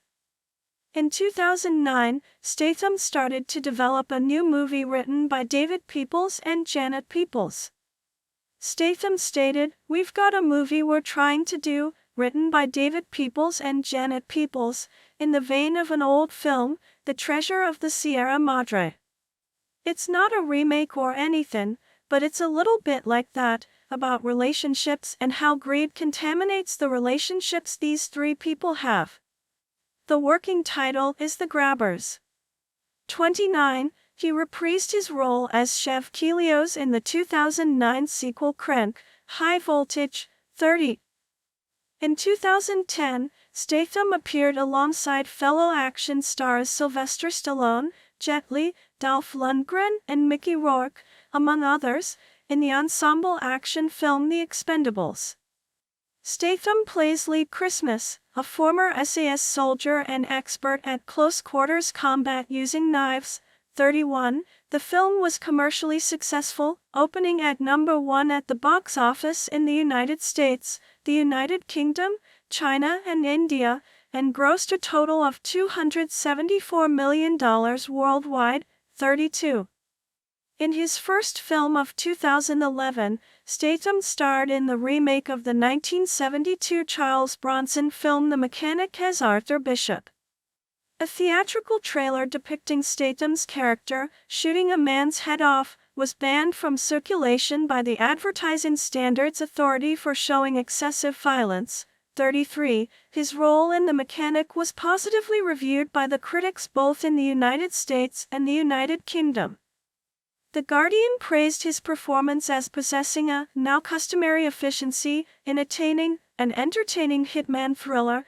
In 2009, Statham started to develop a new movie written by David Peoples and Janet Peoples. Statham stated, "We've got a movie we're trying to do, written by David Peoples and Janet Peoples, in the vein of an old film, The Treasure of the Sierra Madre. It's not a remake or anything, but it's a little bit like that, about relationships and how greed contaminates the relationships these three people have." The working title is The Grabbers. 29. He reprised his role as Chev Kelios in the 2009 sequel Crank, High Voltage. 30. In 2010, Statham appeared alongside fellow action stars Sylvester Stallone, Jet Li, Dolph Lundgren, and Mickey Rourke, among others, in the ensemble action film The Expendables. Statham plays Lee Christmas, a former SAS soldier and expert at close-quarters combat using knives. 31. The film was commercially successful, opening at number 1 at the box office in the United States, the United Kingdom, China, and India, and grossed a total of $274 million worldwide. 32. In his first film of 2011, Statham starred in the remake of the 1972 Charles Bronson film The Mechanic as Arthur Bishop. A theatrical trailer depicting Statham's character shooting a man's head off was banned from circulation by the Advertising Standards Authority for showing excessive violence. 33. His role in The Mechanic was positively reviewed by the critics both in the United States and the United Kingdom. The Guardian praised his performance as possessing a now customary efficiency in attaining an entertaining hitman thriller.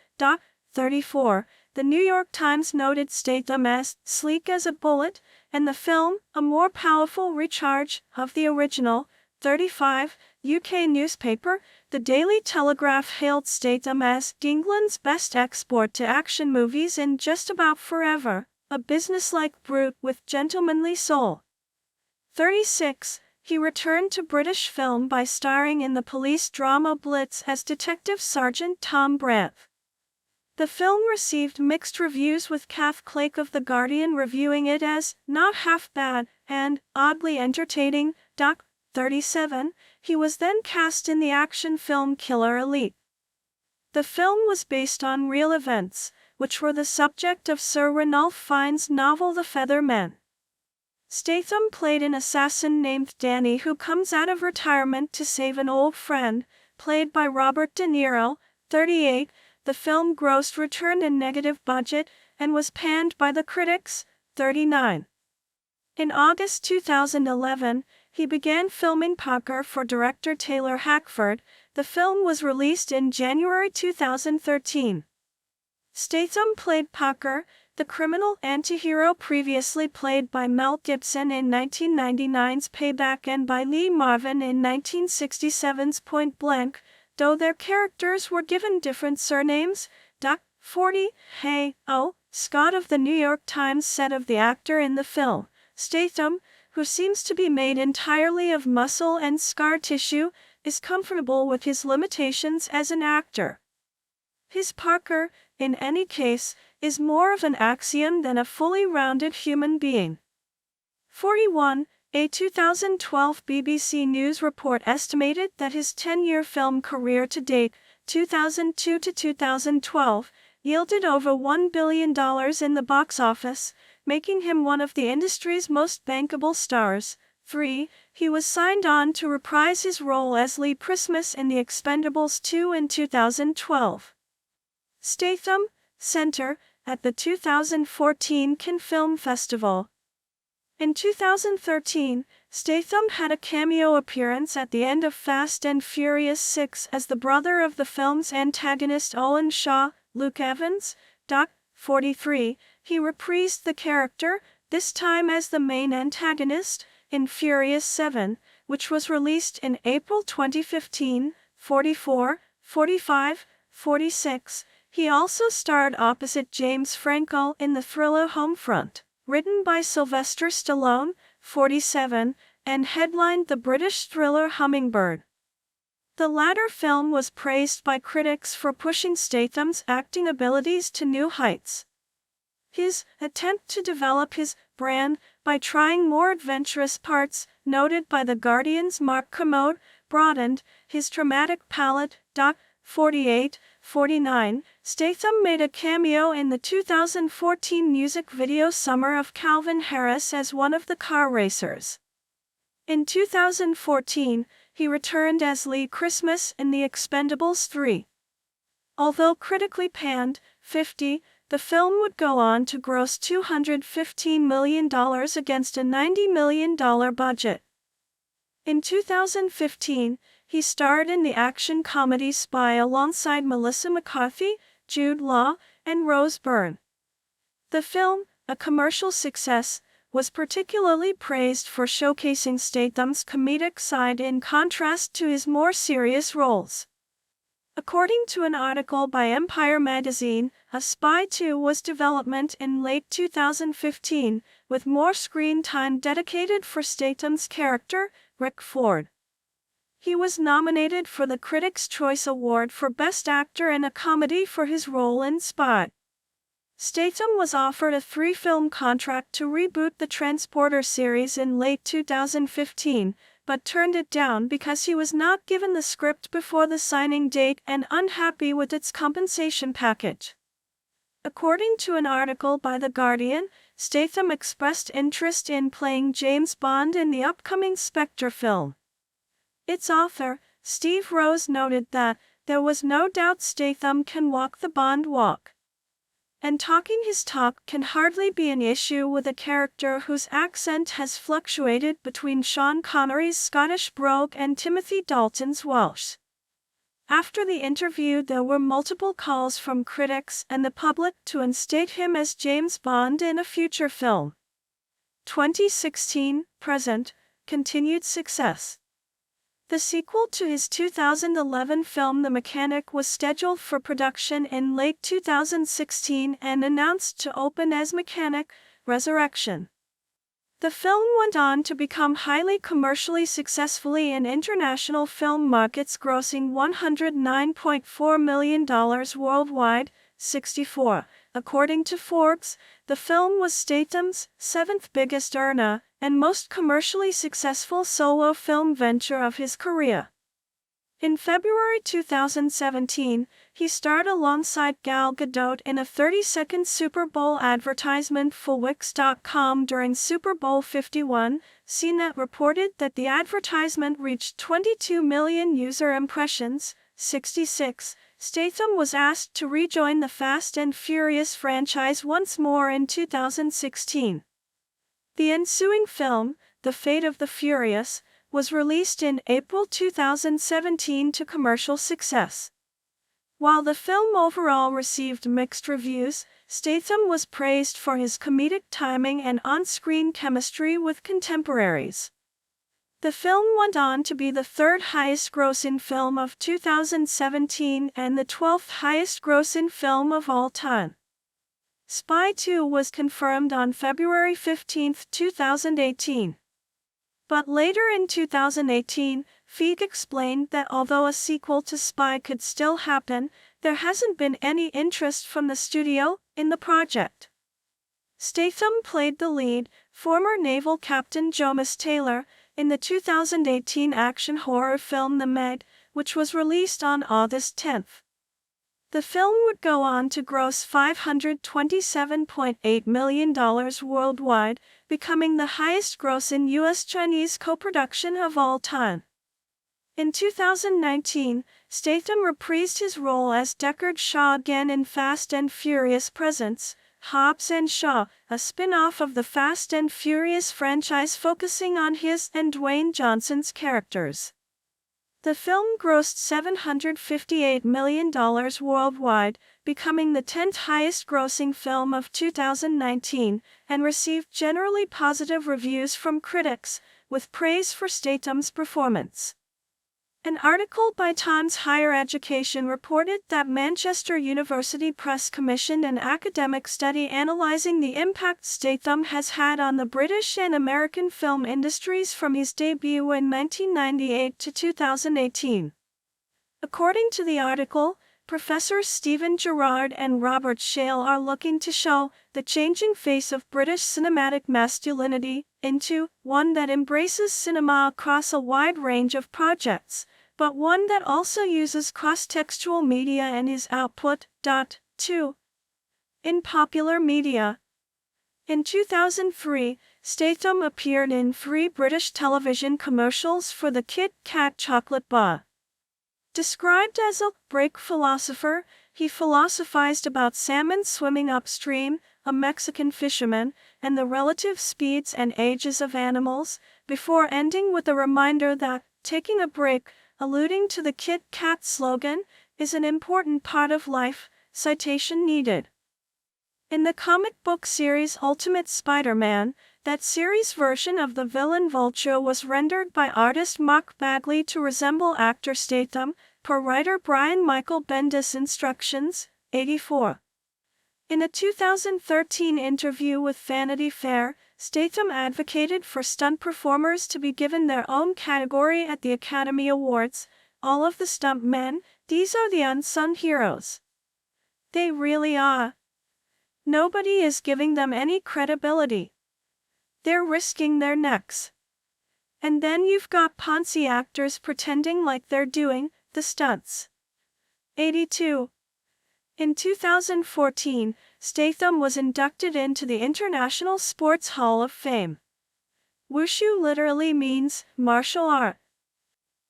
34. The New York Times noted Statham as sleek as a bullet, and the film a more powerful recharge of the original. 35. UK newspaper The Daily Telegraph hailed Statham as England's best export to action movies in just about forever, a businesslike brute with gentlemanly soul. 36. He returned to British film by starring in the police drama Blitz as Detective Sergeant Tom Brandt. The film received mixed reviews, with Kath Clake of The Guardian reviewing it as not half bad and oddly entertaining. 37. He was then cast in the action film Killer Elite. The film was based on real events, which were the subject of Sir Ranulph Fiennes' novel The Feather Men. Statham played an assassin named Danny who comes out of retirement to save an old friend, played by Robert De Niro. 38. The film grossed returned a negative budget and was panned by the critics. 39. In August 2011, he began filming Pucker for director Taylor Hackford. The film was released in January 2013. Statham played Pucker, the criminal anti-hero previously played by Mel Gibson in 1999's Payback and by Lee Marvin in 1967's Point Blank, though their characters were given different surnames. 40. Hey, oh, Scott of the New York Times said of the actor in the film, Statham, who seems to be made entirely of muscle and scar tissue, is comfortable with his limitations as an actor. His Parker, in any case, is more of an axiom than a fully rounded human being. 41. A 2012 BBC News report estimated that his 10-year film career to date, 2002 to 2012, yielded over $1 billion in the box office, making him one of the industry's most bankable stars. 3. He was signed on to reprise his role as Lee Christmas in The Expendables 2 in 2012. Statham, Center, at the 2014 Cannes Film Festival. In 2013, Statham had a cameo appearance at the end of Fast and Furious 6 as the brother of the film's antagonist Owen Shaw, Luke Evans. 43. He reprised the character, this time as the main antagonist, in Furious 7, which was released in April 2015. 44, 45, 46. He also starred opposite James Franco in the thriller Homefront, written by Sylvester Stallone. 47, and headlined the British thriller Hummingbird. The latter film was praised by critics for pushing Statham's acting abilities to new heights. His attempt to develop his brand by trying more adventurous parts, noted by The Guardian's Mark Kermode, broadened his dramatic palette. 48, 49. Statham made a cameo in the 2014 music video Summer of Calvin Harris as one of the car racers. In 2014, he returned as Lee Christmas in The Expendables 3. Although critically panned, 50, the film would go on to gross $215 million against a $90 million budget. In 2015, he starred in the action comedy Spy alongside Melissa McCarthy, Jude Law, and Rose Byrne. The film, a commercial success, was particularly praised for showcasing Statham's comedic side in contrast to his more serious roles. According to an article by Empire magazine, A Spy 2 was development in late 2015, with more screen time dedicated for Statham's character, Rick Ford. He was nominated for the Critics' Choice Award for Best Actor in a Comedy for his role in Spy. Statham was offered a 3-film contract to reboot the Transporter series in late 2015, but turned it down because he was not given the script before the signing date and unhappy with its compensation package. According to an article by The Guardian, Statham expressed interest in playing James Bond in the upcoming Spectre film. Its author, Steve Rose, noted that there was no doubt Statham can walk the Bond walk. And talking his talk can hardly be an issue with a character whose accent has fluctuated between Sean Connery's Scottish brogue and Timothy Dalton's Welsh. After the interview, there were multiple calls from critics and the public to instate him as James Bond in a future film. 2016, present, continued success. The sequel to his 2011 film The Mechanic was scheduled for production in late 2016 and announced to open as Mechanic: Resurrection. The film went on to become highly commercially successful in international film markets, grossing $109.4 million worldwide, 64. According to Forbes, the film was Statham's seventh biggest earner and most commercially successful solo film venture of his career. In February 2017, he starred alongside Gal Gadot in a 30-second Super Bowl advertisement for Wix.com during Super Bowl 51. CNET reported that the advertisement reached 22 million user impressions, 66. Statham was asked to rejoin the Fast and Furious franchise once more in 2016. The ensuing film, The Fate of the Furious, was released in April 2017 to commercial success. While the film overall received mixed reviews, Statham was praised for his comedic timing and on-screen chemistry with contemporaries. The film went on to be the third highest-grossing film of 2017 and the 12th highest-grossing film of all time. Spy 2 was confirmed on February 15, 2018. But later in 2018, Feig explained that although a sequel to Spy could still happen, there hasn't been any interest from the studio in the project. Statham played the lead, former naval captain Jomas Taylor, in the 2018 action horror film The Meg, which was released on August 10. The film would go on to gross $527.8 million worldwide, becoming the highest-grossing U.S.-Chinese co-production of all time. In 2019, Statham reprised his role as Deckard Shaw again in Fast and Furious Presents: Hobbs and Shaw, a spin-off of the Fast and Furious franchise focusing on his and Dwayne Johnson's characters. The film grossed $758 million worldwide, becoming the 10th highest-grossing film of 2019, and received generally positive reviews from critics, with praise for Statham's performance. An article by Times Higher Education reported that Manchester University Press commissioned an academic study analysing the impact Statham has had on the British and American film industries from his debut in 1998 to 2018. According to the article, Professors Stephen Gerrard and Robert Shale are looking to show the changing face of British cinematic masculinity into one that embraces cinema across a wide range of projects, but one that also uses cross-textual media in his output. 2. In popular media. In 2003, Statham appeared in 3 British television commercials for the Kit Kat chocolate bar. Described as a break philosopher, he philosophized about salmon swimming upstream, a Mexican fisherman, and the relative speeds and ages of animals, before ending with a reminder that taking a break, alluding to the Kit Kat slogan, is an important part of life. Citation needed. In the comic book series Ultimate Spider-Man, that series version of the villain Vulture was rendered by artist Mark Bagley to resemble actor Statham, per writer Brian Michael Bendis' instructions. 84. In a 2013 interview with Vanity Fair, Statham advocated for stunt performers to be given their own category at the Academy Awards. All of the stunt men, these are the unsung heroes. They really are. Nobody is giving them any credibility. They're risking their necks. And then you've got Ponzi actors pretending like they're doing the stunts. 82. In 2014, Statham was inducted into the International Sports Hall of Fame. Wushu literally means martial art.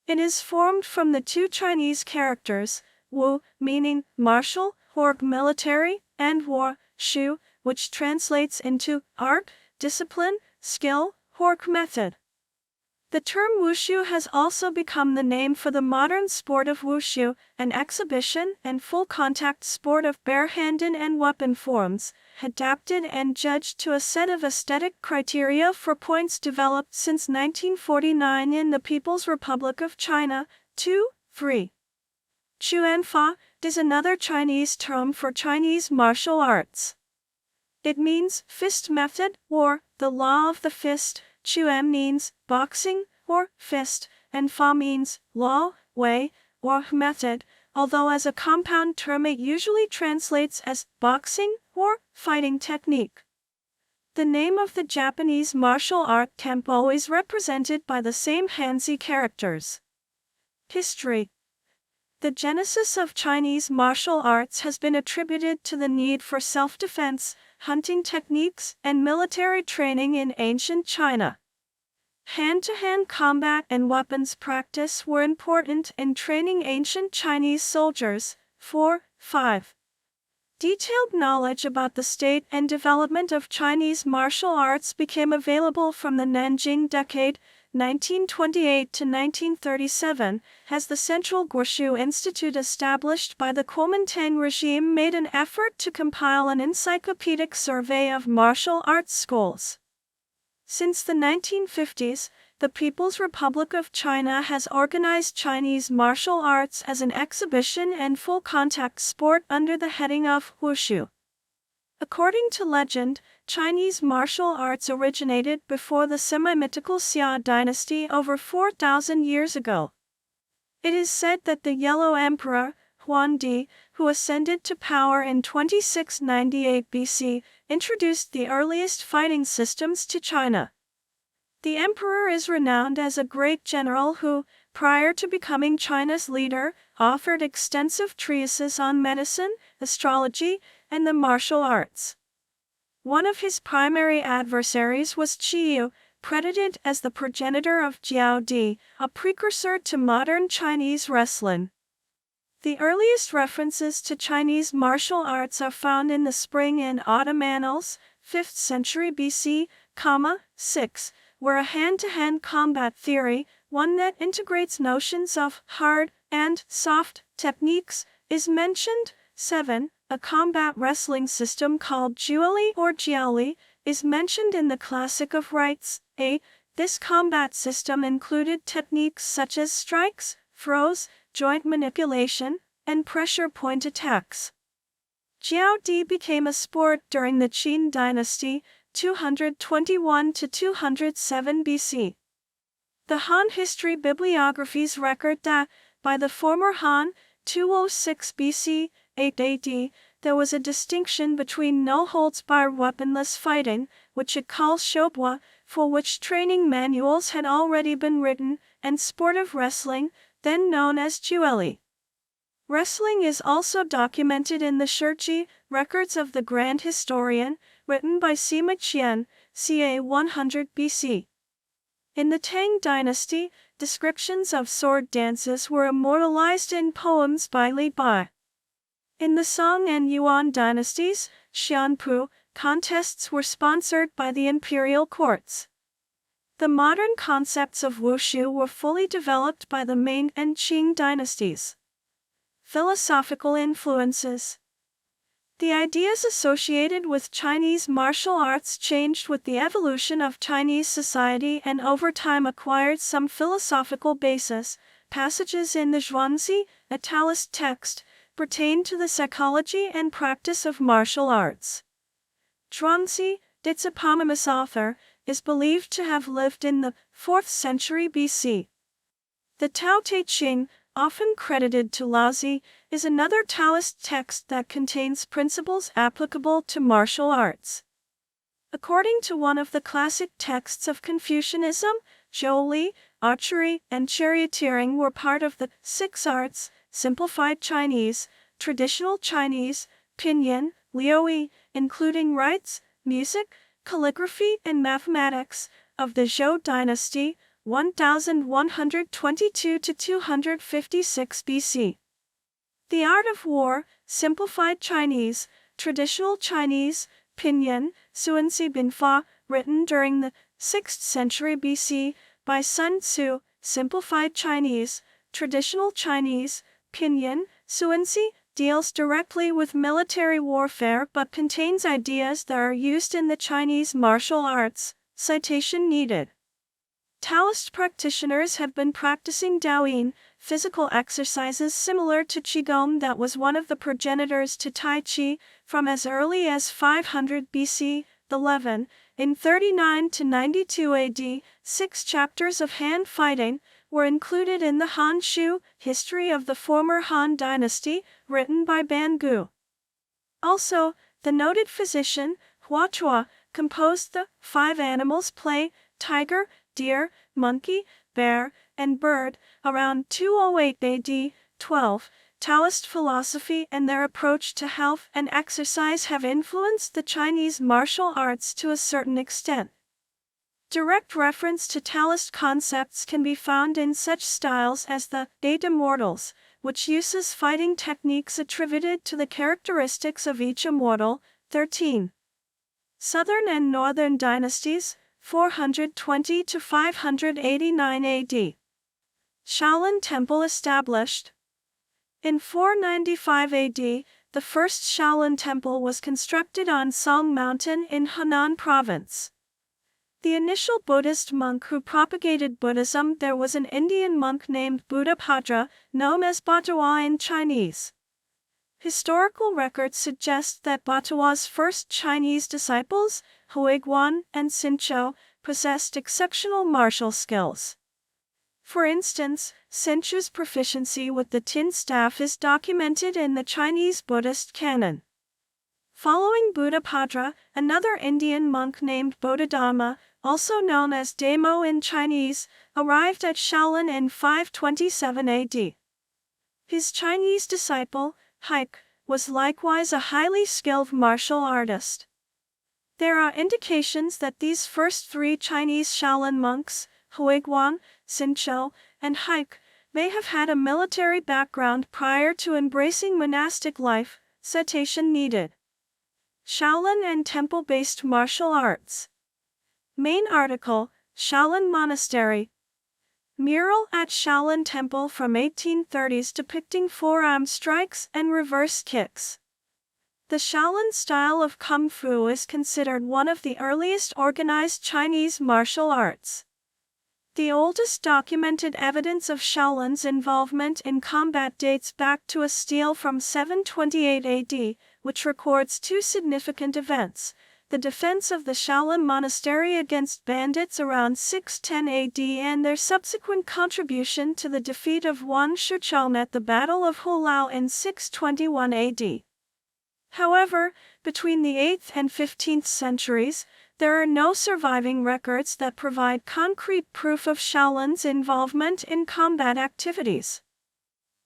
It is formed from the two Chinese characters, wu, meaning martial or military, and war, shu, which translates into art, discipline, skill, or method. The term wushu has also become the name for the modern sport of wushu, an exhibition and full-contact sport of barehanded and weapon forms, adapted and judged to a set of aesthetic criteria for points developed since 1949 in the People's Republic of China. 2. 3. Chuanfa is another Chinese term for Chinese martial arts. It means fist method or the law of the fist. Chuan means boxing or fist, and fa means law, way, or method, although as a compound term it usually translates as boxing or fighting technique. The name of the Japanese martial art Kempo is represented by the same Hanzi characters. History. The genesis of Chinese martial arts has been attributed to the need for self-defense, hunting techniques, and military training in ancient China. Hand-to-hand combat and weapons practice were important in training ancient Chinese soldiers. 4. 5. Detailed knowledge about the state and development of Chinese martial arts became available from the Nanjing decade, 1928 to 1937, as the Central Guoshu Institute established by the Kuomintang regime made an effort to compile an encyclopedic survey of martial arts schools. Since the 1950s, the People's Republic of China has organized Chinese martial arts as an exhibition and full-contact sport under the heading of Wushu. According to legend, Chinese martial arts originated before the semi-mythical Xia dynasty over 4,000 years ago. It is said that the Yellow Emperor, Huangdi, who ascended to power in 2698 BC, introduced the earliest fighting systems to China. The emperor is renowned as a great general who, prior to becoming China's leader, authored extensive treatises on medicine, astrology, and the martial arts. One of his primary adversaries was Qiyu, credited as the progenitor of Jiao Di, a precursor to modern Chinese wrestling. The earliest references to Chinese martial arts are found in the Spring and Autumn Annals, 5th century BC, 6, where a hand-to-hand combat theory, one that integrates notions of hard and soft techniques, is mentioned. 7. A combat wrestling system called Jiuli or Jiaoli is mentioned in the Classic of Rites. 8. This combat system included techniques such as strikes, throws, joint manipulation, and pressure point attacks. Jiao Di became a sport during the Qin dynasty, 221 to 207 BC. The Han history bibliographies record that, by the former Han, 206 BC, 8 AD, there was a distinction between no-holds-barred weaponless fighting, which it calls shobwa, for which training manuals had already been written, and sportive wrestling, then known as Jiuli. Wrestling is also documented in the Shiji, Records of the Grand Historian, written by Sima Qian, ca. 100 BC. In the Tang dynasty, descriptions of sword dances were immortalized in poems by Li Bai. In the Song and Yuan dynasties, Xianpu, contests were sponsored by the imperial courts. The modern concepts of wushu were fully developed by the Ming and Qing dynasties. Philosophical influences. The ideas associated with Chinese martial arts changed with the evolution of Chinese society and over time acquired some philosophical basis. Passages in the Zhuangzi, a Taoist text, pertain to the psychology and practice of martial arts. Zhuangzi, its eponymous author, is believed to have lived in the 4th century BC. The Tao Te Ching, often credited to Laozi, is another Taoist text that contains principles applicable to martial arts. According to one of the classic texts of Confucianism, zhouli, archery, and charioteering were part of the 6 arts, simplified Chinese, traditional Chinese, pinyin, liuyi, including rites, music, calligraphy, and mathematics, of the Zhou dynasty, 1122 to 256 BC. The art of war, simplified Chinese, traditional Chinese, pinyin, Suanzi Binfa, written during the 6th century BC by Sun Tzu, simplified Chinese, traditional Chinese, pinyin, Suanzi, deals directly with military warfare but contains ideas that are used in the Chinese martial arts. Citation needed. Taoist practitioners have been practicing Daoyin, physical exercises similar to Qigong that was one of the progenitors to Tai Chi, from as early as 500 BC. 11. In 39 to 92 AD, 6 chapters of hand fighting were included in the Han Shu, History of the Former Han Dynasty, written by Ban Gu. Also, the noted physician, Hua Chua, composed the 5 Animals Play, Tiger, Deer, Monkey, Bear, and Bird, around 208 AD. 12. Taoist philosophy and their approach to health and exercise have influenced the Chinese martial arts to a certain extent. Direct reference to Taoist concepts can be found in such styles as the Eight Immortals, which uses fighting techniques attributed to the characteristics of each immortal. 13. Southern and Northern dynasties, 420 to 589 AD. Shaolin Temple established. In 495 AD, the first Shaolin Temple was constructed on Song Mountain in Henan Province. The initial Buddhist monk who propagated Buddhism there was an Indian monk named Buddhabhadra, known as Batawa in Chinese. Historical records suggest that Batawa's first Chinese disciples, Huiguan and Sincho, possessed exceptional martial skills. For instance, Sincho's proficiency with the tin staff is documented in the Chinese Buddhist canon. Following Buddhabhadra, another Indian monk named Bodhidharma, also known as Damo in Chinese, arrived at Shaolin in 527 AD. His Chinese disciple, Haik, was likewise a highly skilled martial artist. There are indications that these first 3 Chinese Shaolin monks, Huiguan, Sincho, and Haik, may have had a military background prior to embracing monastic life. Citation needed. Shaolin and temple-based martial arts. Main article, Shaolin Monastery. Mural at Shaolin Temple from 1830s depicting forearm strikes and reverse kicks. The Shaolin style of Kung Fu is considered one of the earliest organized Chinese martial arts. The oldest documented evidence of Shaolin's involvement in combat dates back to a stele from 728 AD, which records 2 significant events: the defense of the Shaolin monastery against bandits around 610 AD and their subsequent contribution to the defeat of Wan Shuchong at the Battle of Hulao in 621 AD. However, between the 8th and 15th centuries, there are no surviving records that provide concrete proof of Shaolin's involvement in combat activities.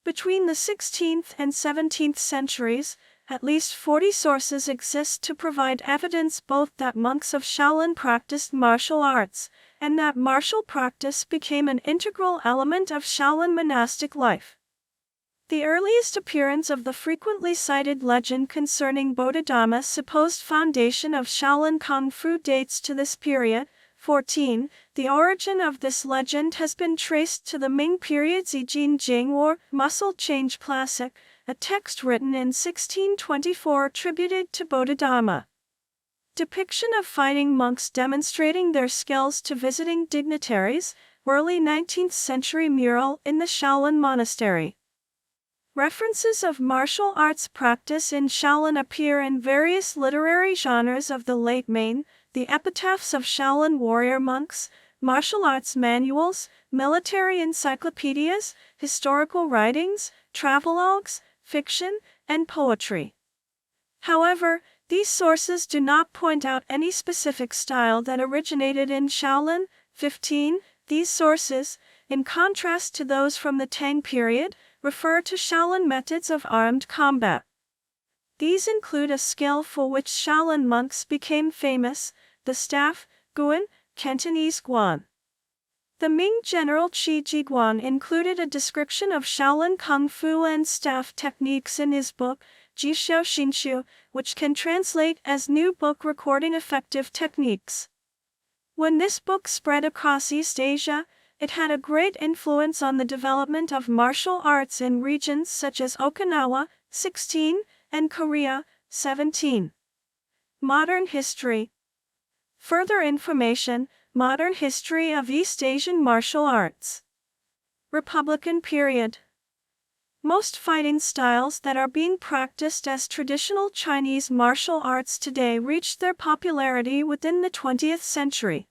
Between the 16th and 17th centuries, at least 40 sources exist to provide evidence both that monks of Shaolin practiced martial arts, and that martial practice became an integral element of Shaolin monastic life. The earliest appearance of the frequently cited legend concerning Bodhidharma's supposed foundation of Shaolin Kung Fu dates to this period. 14. The origin of this legend has been traced to the Ming period's Yijin Jing or Muscle Change Classic, a text written in 1624 attributed to Bodhidharma. Depiction of fighting monks demonstrating their skills to visiting dignitaries, early 19th century mural in the Shaolin Monastery. References of martial arts practice in Shaolin appear in various literary genres of the late Ming, the epitaphs of Shaolin warrior monks, martial arts manuals, military encyclopedias, historical writings, travelogues, fiction, and poetry. However, these sources do not point out any specific style that originated in Shaolin. 15. These sources, in contrast to those from the Tang period, refer to Shaolin methods of armed combat. These include a skill for which Shaolin monks became famous, the staff, guan, Cantonese guan. The Ming general Qi Jiguan included a description of Shaolin Kung Fu and staff techniques in his book, Jixiao Xinxiu, which can translate as New Book Recording Effective Techniques. When this book spread across East Asia, it had a great influence on the development of martial arts in regions such as Okinawa, 16, and Korea, 17. Modern history. Further information, Modern history of East Asian martial arts. Republican period. Most fighting styles that are being practiced as traditional Chinese martial arts today reached their popularity within the 20th century.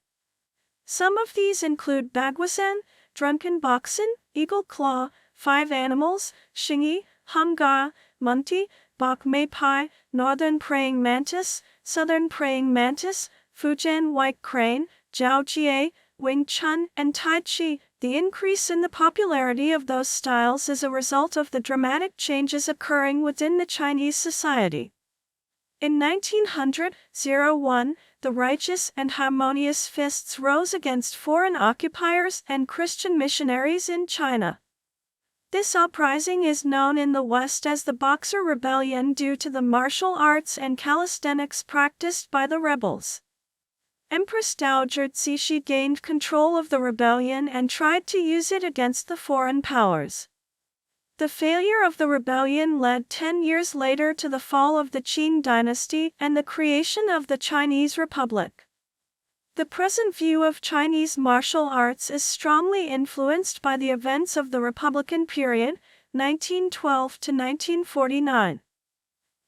Some of these include Baguasen, Drunken Boxing, Eagle Claw, Five Animals, Xingyi, Hung-Ga, Munti, Bok Mei Pai, Northern Praying Mantis, Southern Praying Mantis, Fujian White Crane, Jiao Jie, Wing Chun, and Tai Chi. The increase in the popularity of those styles is a result of the dramatic changes occurring within the Chinese society. In 1901, the righteous and harmonious fists rose against foreign occupiers and Christian missionaries in China. This uprising is known in the West as the Boxer Rebellion due to the martial arts and calisthenics practiced by the rebels. Empress Dowager Cixi gained control of the rebellion and tried to use it against the foreign powers. The failure of the rebellion led 10 years later to the fall of the Qing dynasty and the creation of the Chinese Republic. The present view of Chinese martial arts is strongly influenced by the events of the Republican period, 1912 to 1949.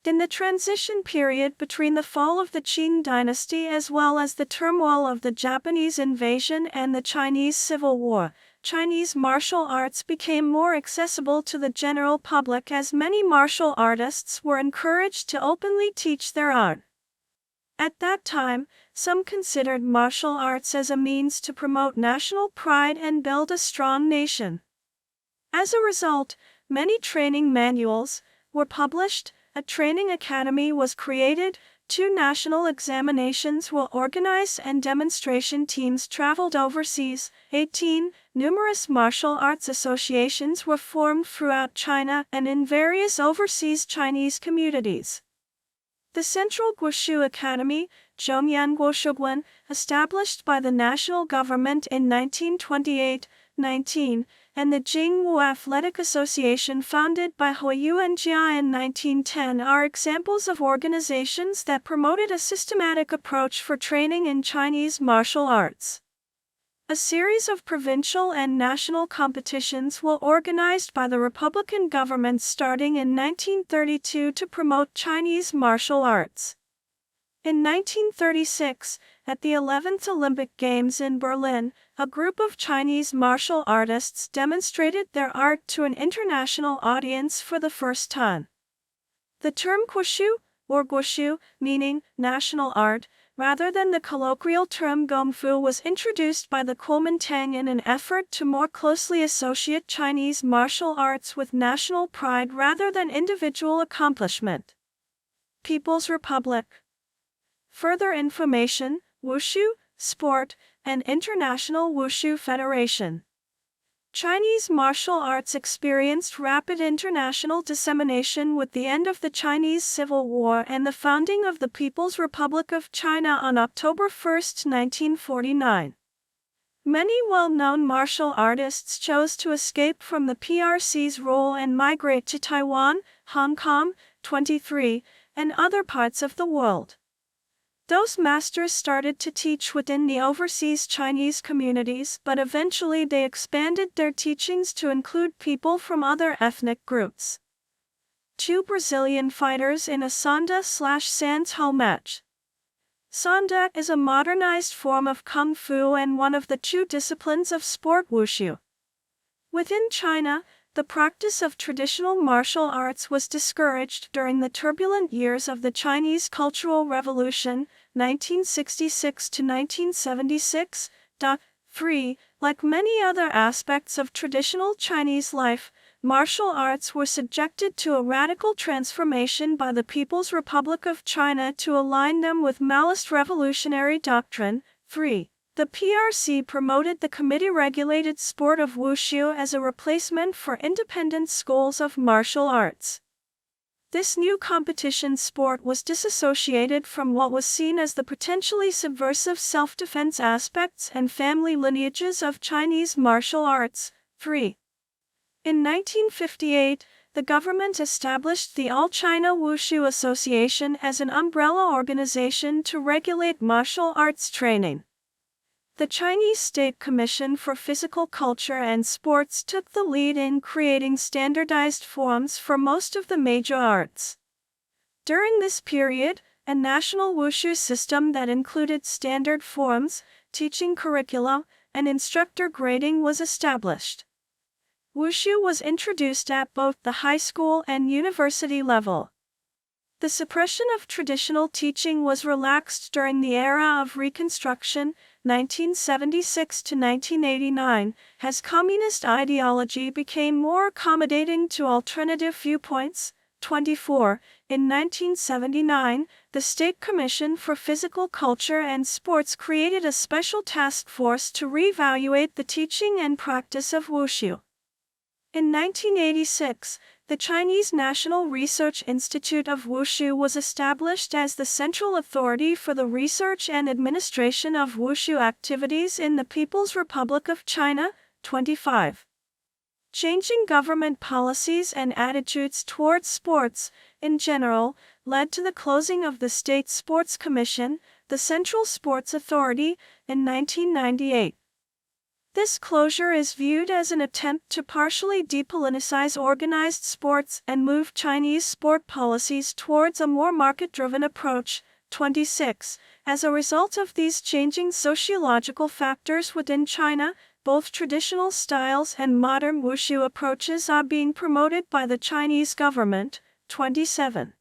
In the transition period between the fall of the Qing dynasty as well as the turmoil of the Japanese invasion and the Chinese Civil War, Chinese martial arts became more accessible to the general public as many martial artists were encouraged to openly teach their art. At that time, some considered martial arts as a means to promote national pride and build a strong nation. As a result, many training manuals were published, a training academy was created, 2 national examinations were organized, and demonstration teams traveled overseas. 18. Numerous martial arts associations were formed throughout China and in various overseas Chinese communities. The Central Guoshu Academy, Zhongyan Guoshugwen, established by the national government in 1928-19, and the Jingwu Athletic Association founded by Hui Yuanjia in 1910 are examples of organizations that promoted a systematic approach for training in Chinese martial arts. A series of provincial and national competitions were organized by the Republican government starting in 1932 to promote Chinese martial arts. In 1936, at the 11th Olympic Games in Berlin, a group of Chinese martial artists demonstrated their art to an international audience for the first time. The term Guoshu, or Guoshu, meaning national art, rather than the colloquial term Gongfu, was introduced by the Kuomintang in an effort to more closely associate Chinese martial arts with national pride rather than individual accomplishment. People's Republic. Further information, Wushu, Sport, and International Wushu Federation. Chinese martial arts experienced rapid international dissemination with the end of the Chinese Civil War and the founding of the People's Republic of China on October 1, 1949. Many well-known martial artists chose to escape from the PRC's rule and migrate to Taiwan, Hong Kong, 23, and other parts of the world. Those masters started to teach within the overseas Chinese communities, but eventually they expanded their teachings to include people from other ethnic groups. 2 Brazilian fighters in a Sanda/Sands-Ho match. Sanda is a modernized form of Kung Fu and one of the 2 disciplines of sport Wushu. Within China, the practice of traditional martial arts was discouraged during the turbulent years of the Chinese Cultural Revolution, 1966 to 1976. free. Like many other aspects of traditional Chinese life, martial arts were subjected to a radical transformation by the People's Republic of China to align them with Maoist revolutionary doctrine, free. The PRC promoted the committee-regulated sport of wushu as a replacement for independent schools of martial arts. This new competition sport was disassociated from what was seen as the potentially subversive self-defense aspects and family lineages of Chinese martial arts, free. In 1958, the government established the All China Wushu Association as an umbrella organization to regulate martial arts training. The Chinese State Commission for Physical Culture and Sports took the lead in creating standardized forms for most of the major arts. During this period, a national wushu system that included standard forms, teaching curricula, and instructor grading was established. Wushu was introduced at both the high school and university level. The suppression of traditional teaching was relaxed during the era of Reconstruction, 1976 to 1989, as communist ideology became more accommodating to alternative viewpoints. 24. In 1979, the State Commission for Physical Culture and Sports created a special task force to reevaluate the teaching and practice of wushu. In 1986, the Chinese National Research Institute of Wushu was established as the central authority for the research and administration of wushu activities in the People's Republic of China. 25. Changing government policies and attitudes towards sports, in general, led to the closing of the State Sports Commission, the Central Sports Authority, in 1998. This closure is viewed as an attempt to partially depoliticize organized sports and move Chinese sport policies towards a more market-driven approach. 26. As a result of these changing sociological factors within China, both traditional styles and modern wushu approaches are being promoted by the Chinese government. 27.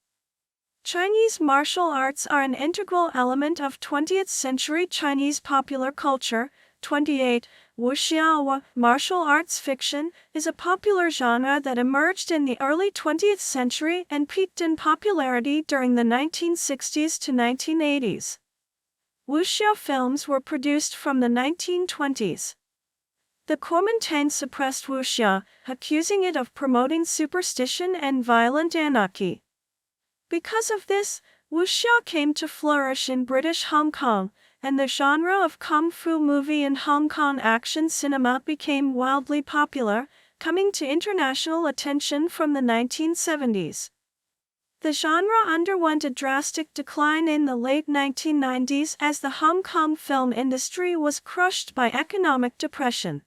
Chinese martial arts are an integral element of 20th-century Chinese popular culture. 28. Wuxiaowa, martial arts fiction, is a popular genre that emerged in the early 20th century and peaked in popularity during the 1960s to 1980s. Wuxia films were produced from the 1920s. The Kuomintang suppressed wuxia, accusing it of promoting superstition and violent anarchy. Because of this, wuxia came to flourish in British Hong Kong, and the genre of kung fu movie in Hong Kong action cinema became wildly popular, coming to international attention from the 1970s. The genre underwent a drastic decline in the late 1990s as the Hong Kong film industry was crushed by economic depression.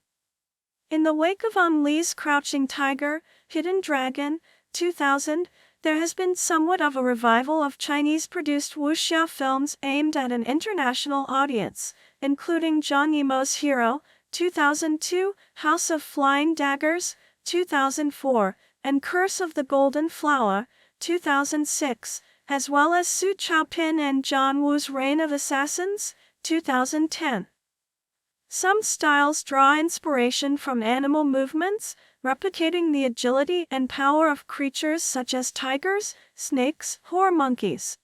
In the wake of Ang Lee's Crouching Tiger, Hidden Dragon, 2000, there has been somewhat of a revival of Chinese-produced wuxia films aimed at an international audience, including Zhang Yimou's Hero, 2002, House of Flying Daggers, 2004, and Curse of the Golden Flower, 2006, as well as Su Chaopin and John Woo's Reign of Assassins, 2010. Some styles draw inspiration from animal movements, replicating the agility and power of creatures such as tigers, snakes, or monkeys.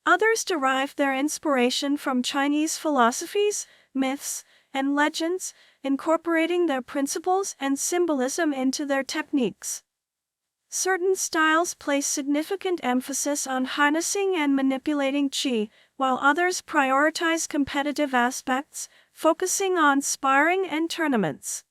Others derive their inspiration from Chinese philosophies, myths, and legends, incorporating their principles and symbolism into their techniques. Certain styles place significant emphasis on harnessing and manipulating qi, while others prioritize competitive aspects, focusing on sparring and tournaments.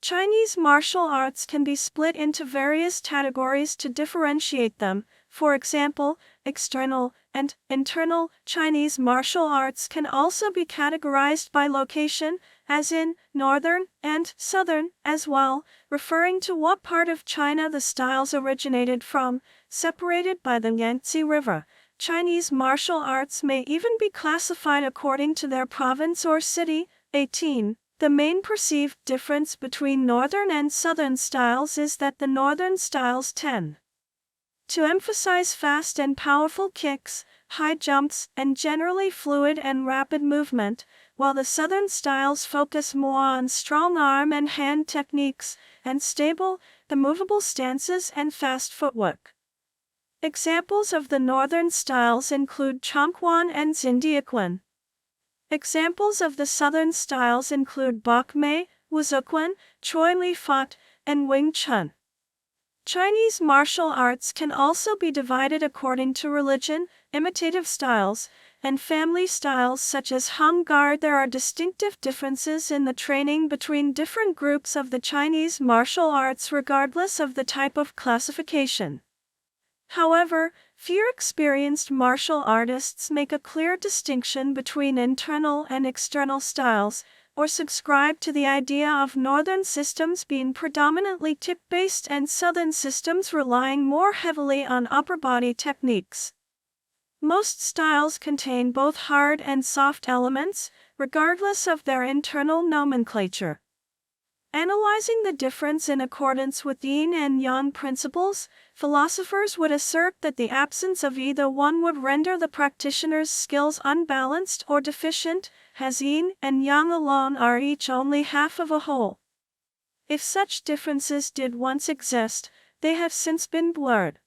Chinese martial arts can be split into various categories to differentiate them. For example, external and internal Chinese martial arts can also be categorized by location, as in northern and southern as well, referring to what part of China the styles originated from, separated by the Yangtze River. Chinese martial arts may even be classified according to their province or city. 18. The main perceived difference between northern and southern styles is that the northern styles tend to emphasize fast and powerful kicks, high jumps, and generally fluid and rapid movement, while the southern styles focus more on strong arm and hand techniques, and stable, immovable stances and fast footwork. Examples of the northern styles include Chongquan and Xindiaquan. Examples of the southern styles include Bokmei, Wuzuquan, Choi Li Fat, and Wing Chun. Chinese martial arts can also be divided according to religion, imitative styles, and family styles such as Hung Gar. There are distinctive differences in the training between different groups of the Chinese martial arts regardless of the type of classification. However, few experienced martial artists make a clear distinction between internal and external styles, or subscribe to the idea of northern systems being predominantly tip-based and southern systems relying more heavily on upper body techniques. Most styles contain both hard and soft elements, regardless of their internal nomenclature. Analyzing the difference in accordance with yin and yang principles, philosophers would assert that the absence of either one would render the practitioner's skills unbalanced or deficient, as yin and yang alone are each only half of a whole. If such differences did once exist, they have since been blurred.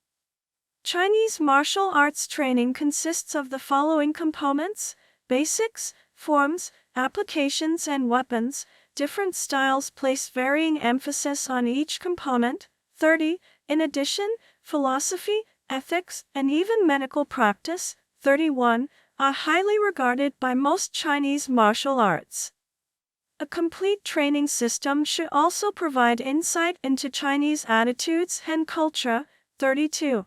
Chinese martial arts training consists of the following components: basics, forms, applications, and weapons. Different styles place varying emphasis on each component. 30. In addition, philosophy, ethics, and even medical practice, 31, are highly regarded by most Chinese martial arts. A complete training system should also provide insight into Chinese attitudes and culture. 32.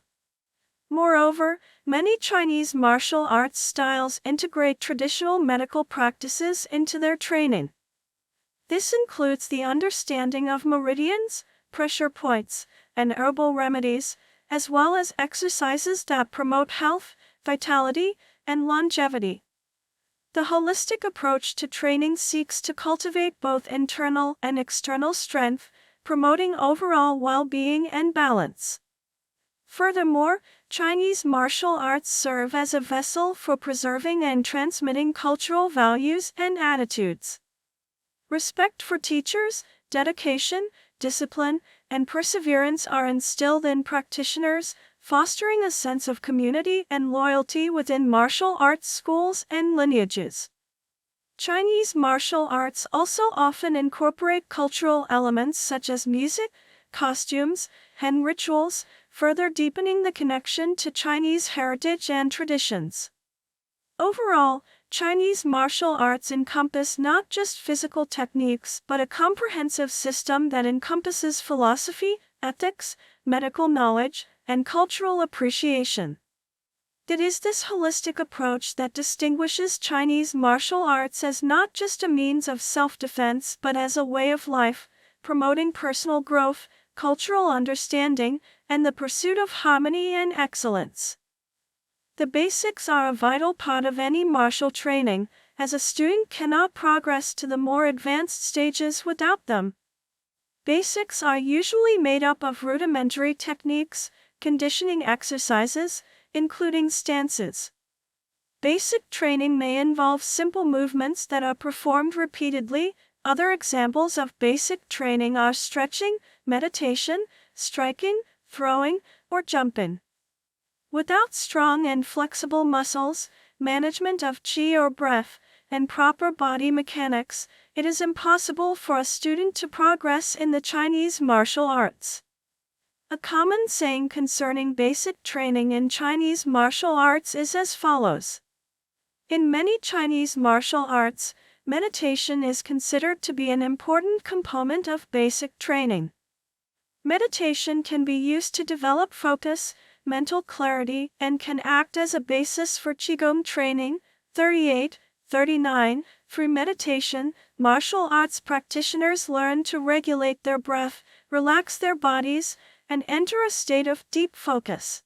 Moreover, many Chinese martial arts styles integrate traditional medical practices into their training. This includes the understanding of meridians, pressure points, and herbal remedies, as well as exercises that promote health, vitality, and longevity. The holistic approach to training seeks to cultivate both internal and external strength, promoting overall well-being and balance. Furthermore, Chinese martial arts serve as a vessel for preserving and transmitting cultural values and attitudes. Respect for teachers, dedication, discipline, and perseverance are instilled in practitioners, fostering a sense of community and loyalty within martial arts schools and lineages. Chinese martial arts also often incorporate cultural elements such as music, costumes, and rituals, further deepening the connection to Chinese heritage and traditions. Overall, Chinese martial arts encompass not just physical techniques but a comprehensive system that encompasses philosophy, ethics, medical knowledge, and cultural appreciation. It is this holistic approach that distinguishes Chinese martial arts as not just a means of self-defense but as a way of life, promoting personal growth, cultural understanding, and the pursuit of harmony and excellence. The basics are a vital part of any martial training, as a student cannot progress to the more advanced stages without them. Basics are usually made up of rudimentary techniques, conditioning exercises, including stances. Basic training may involve simple movements that are performed repeatedly. Other examples of basic training are stretching, meditation, striking, throwing, or jumping. Without strong and flexible muscles, management of qi or breath, and proper body mechanics, it is impossible for a student to progress in the Chinese martial arts. A common saying concerning basic training in Chinese martial arts is as follows. In many Chinese martial arts, meditation is considered to be an important component of basic training. Meditation can be used to develop focus, mental clarity, and can act as a basis for Qigong training. 38, 39. Through meditation, martial arts practitioners learn to regulate their breath, relax their bodies, and enter a state of deep focus.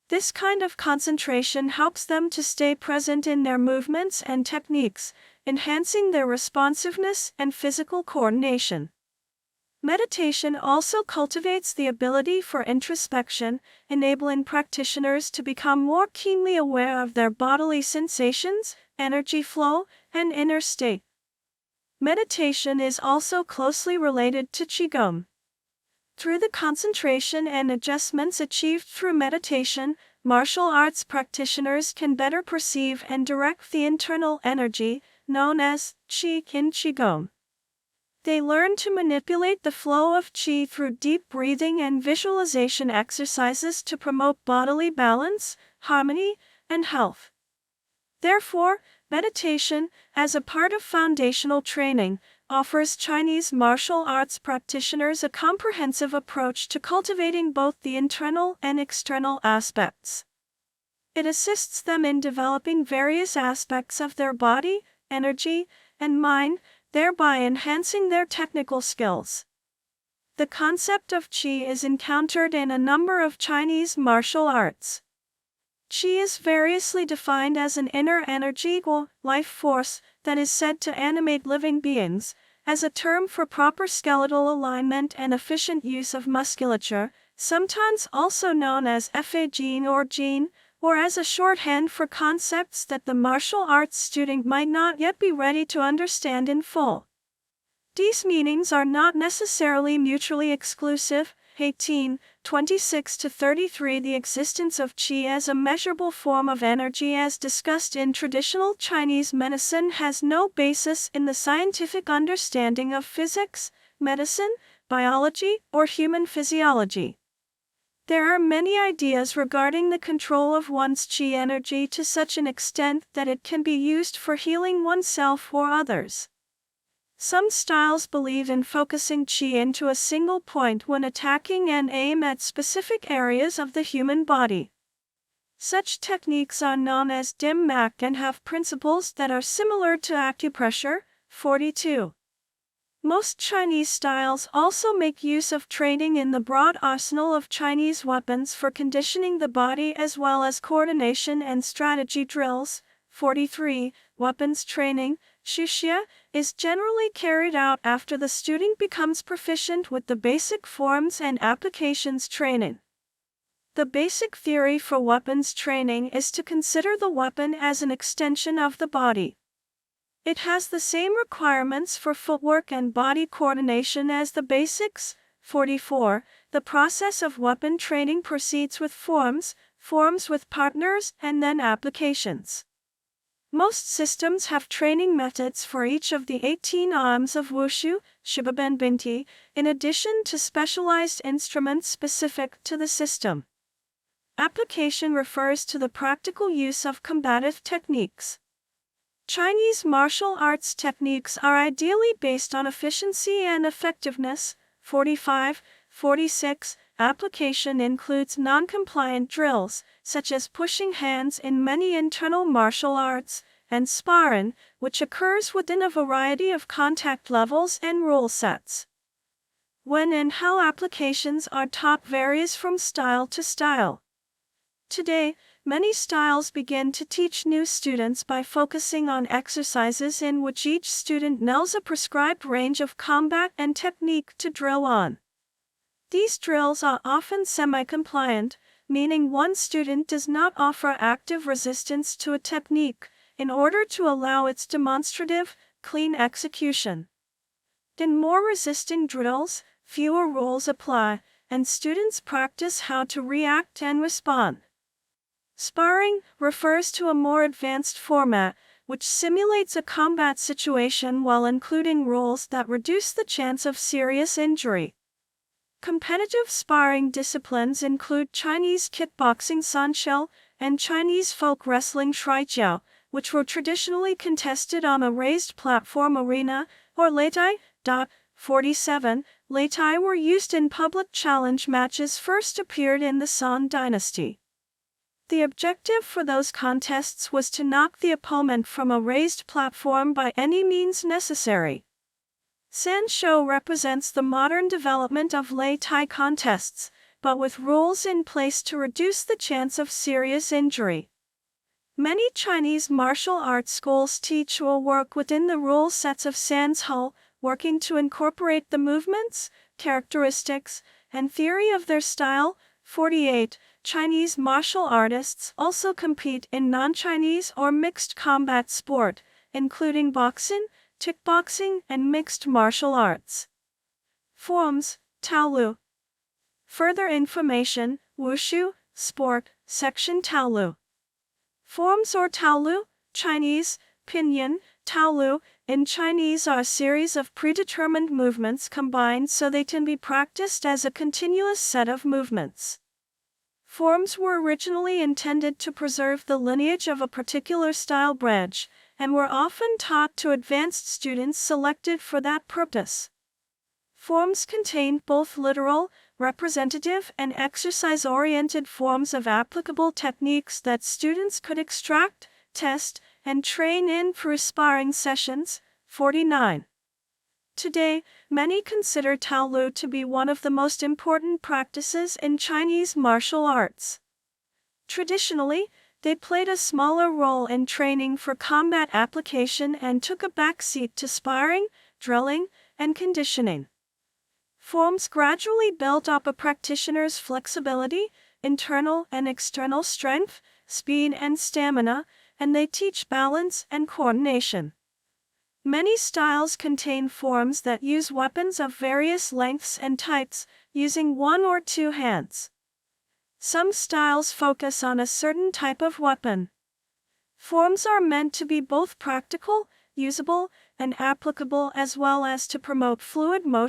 This kind of concentration helps them to stay present in their movements and techniques, enhancing their responsiveness and physical coordination. Meditation also cultivates the ability for introspection, enabling practitioners to become more keenly aware of their bodily sensations, energy flow, and inner state. Meditation is also closely related to Qigong. Through the concentration and adjustments achieved through meditation, martial arts practitioners can better perceive and direct the internal energy, known as Qi in Qigong. They learn to manipulate the flow of Qi through deep breathing and visualization exercises to promote bodily balance, harmony, and health. Therefore, meditation, as a part of foundational training, offers Chinese martial arts practitioners a comprehensive approach to cultivating both the internal and external aspects. It assists them in developing various aspects of their body, energy, and mind, thereby enhancing their technical skills. The concept of Qi is encountered in a number of Chinese martial arts. Qi is variously defined as an inner energy or life force that is said to animate living beings, as a term for proper skeletal alignment and efficient use of musculature, sometimes also known as Fa Jin or Jin, or as a shorthand for concepts that the martial arts student might not yet be ready to understand in full. These meanings are not necessarily mutually exclusive. 18:26-33 The existence of Qi as a measurable form of energy as discussed in traditional Chinese medicine has no basis in the scientific understanding of physics, medicine, biology, or human physiology. There are many ideas regarding the control of one's Qi energy to such an extent that it can be used for healing oneself or others. Some styles believe in focusing Qi into a single point when attacking and aim at specific areas of the human body. Such techniques are known as dim mak and have principles that are similar to acupressure. 42. Most Chinese styles also make use of training in the broad arsenal of Chinese weapons for conditioning the body as well as coordination and strategy drills. 43. Weapons training, Shuxia, is generally carried out after the student becomes proficient with the basic forms and applications training. The basic theory for weapons training is to consider the weapon as an extension of the body. It has the same requirements for footwork and body coordination as the basics. 44. The process of weapon training proceeds with forms with partners, and then applications. Most systems have training methods for each of the 18 arms of Wushu, Shibaben Binti, in addition to specialized instruments specific to the system. Application refers to the practical use of combative techniques. Chinese martial arts techniques are ideally based on efficiency and effectiveness. 45, 46. Application includes non-compliant drills, such as pushing hands in many internal martial arts, and sparring, which occurs within a variety of contact levels and rule sets. When and how applications are taught varies from style to style. Today, many styles begin to teach new students by focusing on exercises in which each student knows a prescribed range of combat and technique to drill on. These drills are often semi-compliant, meaning one student does not offer active resistance to a technique in order to allow its demonstrative, clean execution. In more resisting drills, fewer rules apply, and students practice how to react and respond. Sparring refers to a more advanced format, which simulates a combat situation while including rules that reduce the chance of serious injury. Competitive sparring disciplines include Chinese kickboxing sanshou and Chinese folk wrestling shuijiao, which were traditionally contested on a raised platform arena, or leitai. 47. Leitai were used in public challenge matches first appeared in the Song dynasty. The objective for those contests was to knock the opponent from a raised platform by any means necessary. Sanshou represents the modern development of Leitai contests, but with rules in place to reduce the chance of serious injury. Many Chinese martial arts schools teach or work within the rule sets of Sanshou, working to incorporate the movements, characteristics, and theory of their style. 48. Chinese martial artists also compete in non-Chinese or mixed combat sport, including boxing, kickboxing, and mixed martial arts. Forms: Taolu. Further information: Wushu, Sport, Section Taolu. Forms or Taolu, Chinese, Pinyin, Taolu, in Chinese are a series of predetermined movements combined so they can be practiced as a continuous set of movements. Forms were originally intended to preserve the lineage of a particular style branch, and were often taught to advanced students selected for that purpose. Forms contained both literal, representative, and exercise-oriented forms of applicable techniques that students could extract, test, and train in for sparring sessions. 49. Today, many consider Taolu to be one of the most important practices in Chinese martial arts. Traditionally, they played a smaller role in training for combat application and took a backseat to sparring, drilling, and conditioning. Forms gradually built up a practitioner's flexibility, internal and external strength, speed and stamina, and they teach balance and coordination. Many styles contain forms that use weapons of various lengths and types, using one or two hands. Some styles focus on a certain type of weapon. Forms are meant to be both practical, usable, and applicable, as well as to promote fluid motion